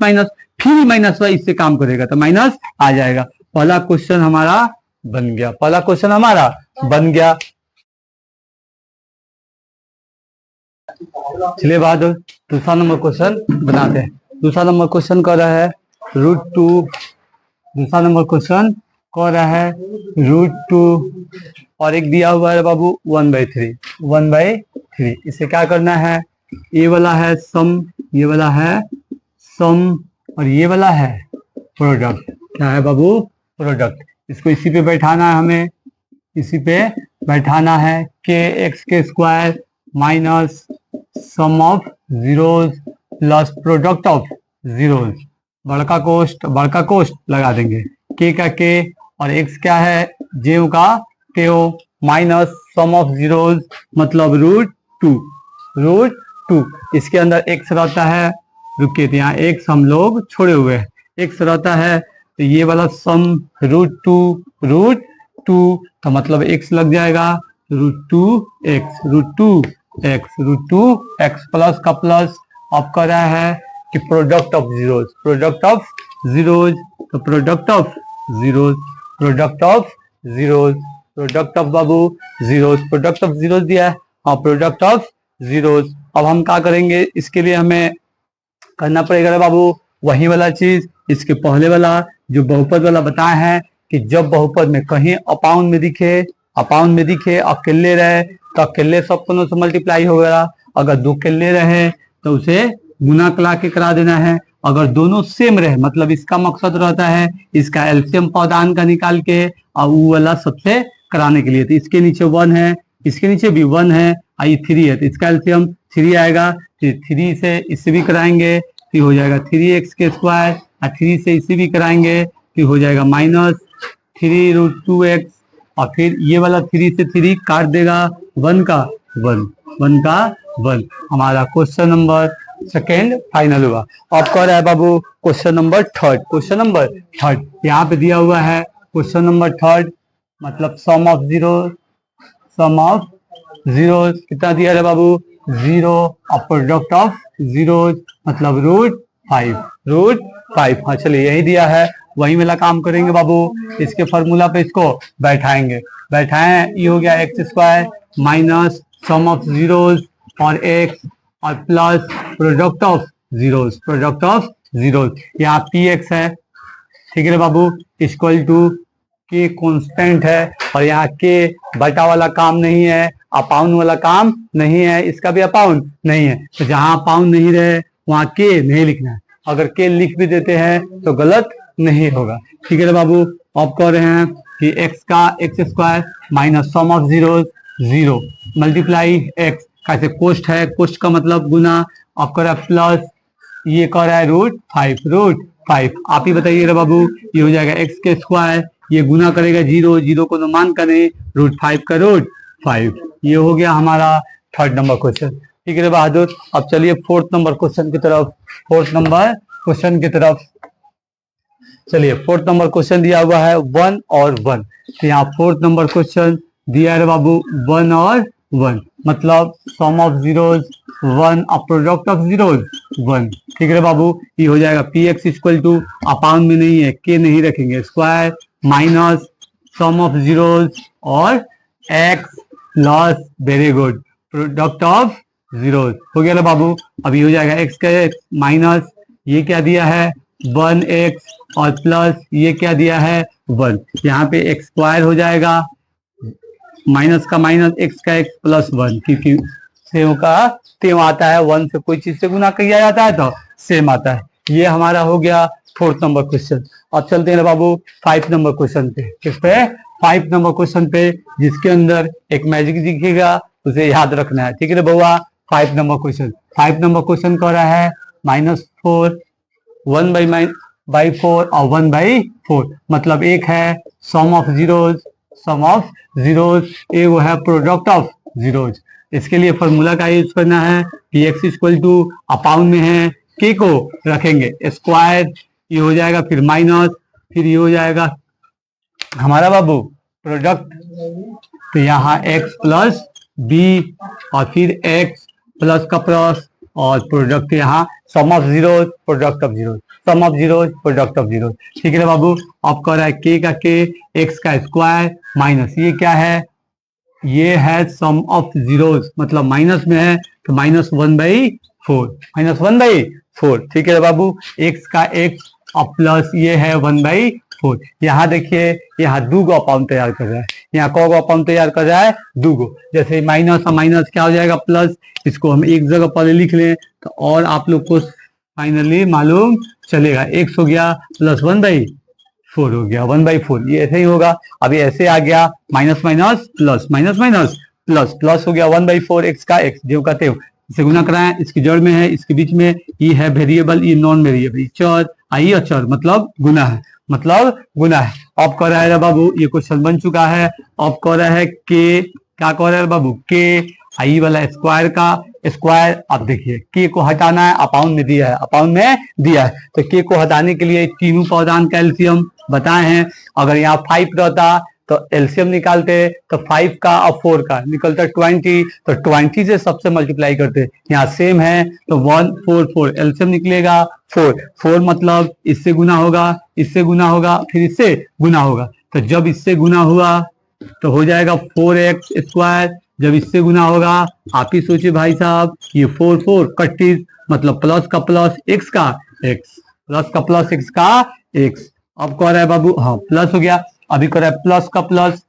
फिर माइनस वाला इससे काम करेगा तो माइनस आ जाएगा। पहला क्वेश्चन हमारा बन गया, चलिए बाद दूसरा नंबर क्वेश्चन बनाते हैं। दूसरा नंबर क्वेश्चन कर रहा है √2, दूसरा नंबर क्वेश्चन कह रहा है √2 और एक दिया हुआ है बाबू 1/3। इसे क्या करना है, ये वाला है सम, ये वाला है सम और ये वाला है प्रोडक्ट। क्या है बाबू, प्रोडक्ट। इसको इसी पे बैठाना है, हमें इसी पे बैठाना है। के एक्स के square minus sum of zeros plus product of zeros. बड़का कोष्ट लगा देंगे, के का के और एक्स क्या है, जेव का तेओ, माइनस सम ऑफ जीरोज मतलब √2। इसके अंदर एक्स रहता है, रुकिए तो यहाँ एक्स हम लोग छोड़े हुए हैं, एक्स रहता है तो ये वाला सम √2 तो मतलब एक्स लग जाएगा √2x प्लस का प्लस। अब कर रहा है कि प्रोडक्ट ऑफ जीरोज तो product of Babu zeros, product of zeros दिया है, हाँ प्रोडक्ट ऑफ जीरोज। अब हम क्या करेंगे, इसके लिए हमें करना पड़ेगा बाबू वही वाला चीज, इसके पहले वाला जो बहुपद वाला बताया है कि जब बहुपद में कहीं अपाउंड में दिखे, अकेले रहे तो अकेले सब दोनों से मल्टीप्लाई हो गया। अगर दो अकेले रहे तो उसे गुना कला के करा देना है। अगर दोनों सेम रहे, मतलब इसका मकसद रहता है इसका एलसीएम पौधान का निकाल के और वो वाला सबसे कराने के लिए। तो इसके नीचे 1 है, इसके नीचे भी 1 है, आई 3 है, तो इसका एलसीएम 3 आएगा। फिर 3 से इससे भी कराएंगे, फिर हो जाएगा 3x के स्क्वायर, और 3 से इससे भी कराएंगे, फिर हो जाएगा -3√2x, और फिर ये वाला 3 से 3 काट देगा, 1 का 1। हमारा क्वेश्चन नंबर सेकेंड फाइनल हुआ। अब कह रहा है बाबू क्वेश्चन नंबर थर्ड। यहाँ पे दिया हुआ है क्वेश्चन नंबर थर्ड, मतलब सम ऑफ जीरो कितना दिया है बाबू, 0 और प्रोडक्ट ऑफ जीरोज मतलब √5। हाँ चलिए यही दिया है, वही वाला काम करेंगे बाबू। इसके फॉर्मूला पे इसको बैठाएंगे, ये हो गया x square minus sum of zeros और x और प्लस प्रोडक्ट ऑफ जीरोज। यहाँ px है, ठीक है बाबू, इक्वल टू के कांस्टेंट है और यहाँ के बटा वाला काम नहीं है, अपाउंड वाला काम नहीं है, इसका भी अपाउंड नहीं है। तो जहां अपाउंड नहीं रहे वहां के नहीं लिखना है। अगर के लिख भी देते हैं तो गलत नहीं होगा। ठीक है बाबू, अब कह रहे हैं कि एक्स का x square minus sum of zero zero multiply x, कैसे कोष्ट है, कोष्ट का मतलब गुना। अब कर रहा है प्लस, ये कह रहा है रूट फाइव। आप ही बताइए रे बाबू, ये हो जाएगा एक्स के स्क्वायर, ये गुना करेगा जीरो, जीरो को तो मान करें रूट फाइव। ये हो गया हमारा थर्ड नंबर क्वेश्चन। ठीक है रे बहादुर, अब चलिए फोर्थ नंबर क्वेश्चन की तरफ। चलिए फोर्थ नंबर क्वेश्चन दिया हुआ है 1 और 1। तो यहाँ फोर्थ नंबर क्वेश्चन दिया है बाबू 1 और 1, मतलब सम ऑफ जीरोज 1 और प्रोडक्ट ऑफ जीरोज 1। ठीक है बाबू, ये हो जाएगा पी एक्स इक्वल टू, अपाउंड में नहीं है के नहीं रखेंगे, square minus sum of zeros और x plus, very good, product of zeros. हो गया ना बाबू। अब ये हो जाएगा एक्स का एक्स माइनस, ये क्या दिया है 1x और प्लस ये क्या दिया है 1। यहाँ पे एक्स स्क्वायर हो जाएगा, माइनस का माइनस, एक्स का एक्स प्लस 1, क्योंकि सेम का सेम आता है, 1 से कोई चीज से गुना किया जाता है तो सेम आता है। ये हमारा हो गया फोर्थ नंबर क्वेश्चन। अब चलते हैं बाबू 5 नंबर क्वेश्चन पे। किस पे? 5 नंबर क्वेश्चन पे, जिसके अंदर एक मैजिक दिखेगा, उसे याद रखना है। ठीक है बउआ, 5 नंबर क्वेश्चन कह रहा है -4 1 बाई 4 और 1/4, मतलब एक है सम ऑफ जीरोज, ए वो है प्रोडक्ट ऑफ जीरोज। इसके लिए फॉर्मूला का यूज करना है कि एक्स इक्वल टू, अपाउंड में है के को रखेंगे स्क्वायर, ये हो जाएगा, फिर माइनस, फिर ये हो जाएगा हमारा बाबू प्रोडक्ट। तो यहाँ x प्लस बी और फिर x प्लस का प्लस और प्रोडक्ट, यहाँ sum of zeros product of zeros. ठीक है बाबू। अब कह रहा है के का के, एक्स का स्क्वायर माइनस, ये क्या है, ये है सम ऑफ जीरोज, मतलब माइनस में है तो -1/4। ठीक है बाबू, एक्स का एक्स और प्लस ये है 1/4। यहाँ देखिए, यहाँ दो गो अपाउंड तैयार कर रहा है, यहाँ कौ गो अपाउंड तैयार कर रहा है, दो गो। जैसे माइनस और माइनस क्या हो जाएगा प्लस, इसको हम एक जगह पहले लिख लें तो और आप लोग को फाइनली मालूम चलेगा। एक्स हो गया प्लस 1/4 हो गया, 1/4, ये ऐसे ही होगा। अभी ऐसे आ गया माइनस माइनस प्लस हो गया 1/4 एक्स का एक्स, जो कहते हो इसे गुना कराएं, इसकी जड़ में है, इसके बीच में ये है वेरिएबल, ये नॉन वेरिएबल, चर आई अचर, मतलब गुना है। अब कह रहा है बाबू, ये क्वेश्चन बन चुका है। अब कह रहा है के, क्या कह रहा है बाबू, के आई वाला स्क्वायर का स्क्वायर। अब देखिए के को हटाना है, अपाउंड में दिया है, तो के को हटाने के लिए तीनों पौधान का एलसीएम बताए हैं। अगर यहाँ 5 रहता तो एलसीएम निकालते, तो 5 का और 4 का निकलता 20, तो 20 से सबसे मल्टीप्लाई करते। यहाँ सेम है तो 1 4 4 एलसीएम निकलेगा 4 मतलब इससे गुना होगा, फिर इससे गुना होगा। तो जब इससे गुना हुआ तो हो जाएगा 4x स्क्वायर, जब इससे गुना होगा, आप ही सोचिए भाई साहब, ये 4 4 कट्टीज, मतलब प्लस का प्लस एक्स का एक्स। अब कह रहा है बाबू, हाँ प्लस हो गया, अभी कह रहा है प्लस का प्लस,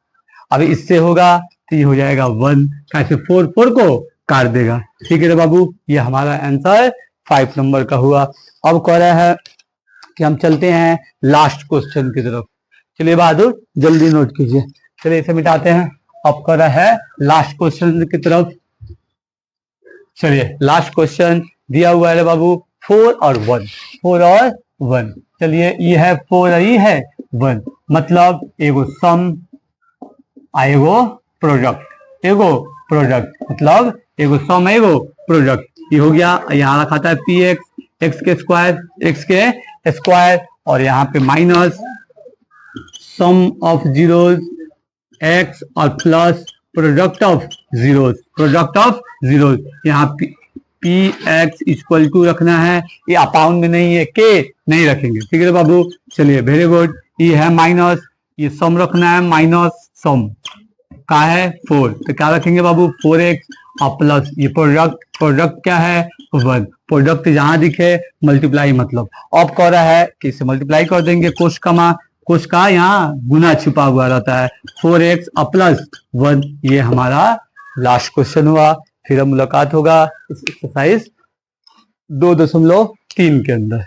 अभी इससे होगा तो ये हो जाएगा 1, कैसे 4 4 को काट देगा। ठीक है बाबू, ये हमारा आंसर 5 नंबर का हुआ। अब कह रहा है कि हम चलते हैं लास्ट क्वेश्चन की तरफ। चलिए बहादुर जल्दी नोट कीजिए, चलिए इसे मिटाते हैं। अब कह रहा है लास्ट क्वेश्चन की तरफ। चलिए लास्ट क्वेश्चन दिया हुआ है बाबू 4 और 1। चलिए ये है 4 और ये है 1, मतलब एगो सम एगो प्रोडक्ट, मतलब एगो सम एगो प्रोडक्ट। ये हो गया, यहाँ रखा था पी एक्स के स्क्वायर और यहाँ पे minus sum of zeros x और प्लस प्रोडक्ट ऑफ जीरोज। यहाँ पी एक्स इक्वल टू रखना है, ये अपाउंड में नहीं है, के नहीं रखेंगे। ठीक है बाबू, चलिए वेरी गुड। ये है माइनस, ये सम रखना है, माइनस सम का है 4, तो क्या रखेंगे बाबू 4x और प्लस ये प्रोडक्ट क्या है 1, प्रोडक्ट जहां दिखे मल्टीप्लाई, मतलब अब कह रहा है कि इसे मल्टीप्लाई कर देंगे, कोष्ट कमा कुछ का यहाँ गुना छुपा हुआ रहता है। 4x प्लस 1, ये हमारा लास्ट क्वेश्चन हुआ। फिर अब मुलाकात होगा इस एक्सरसाइज 2.3 के अंदर।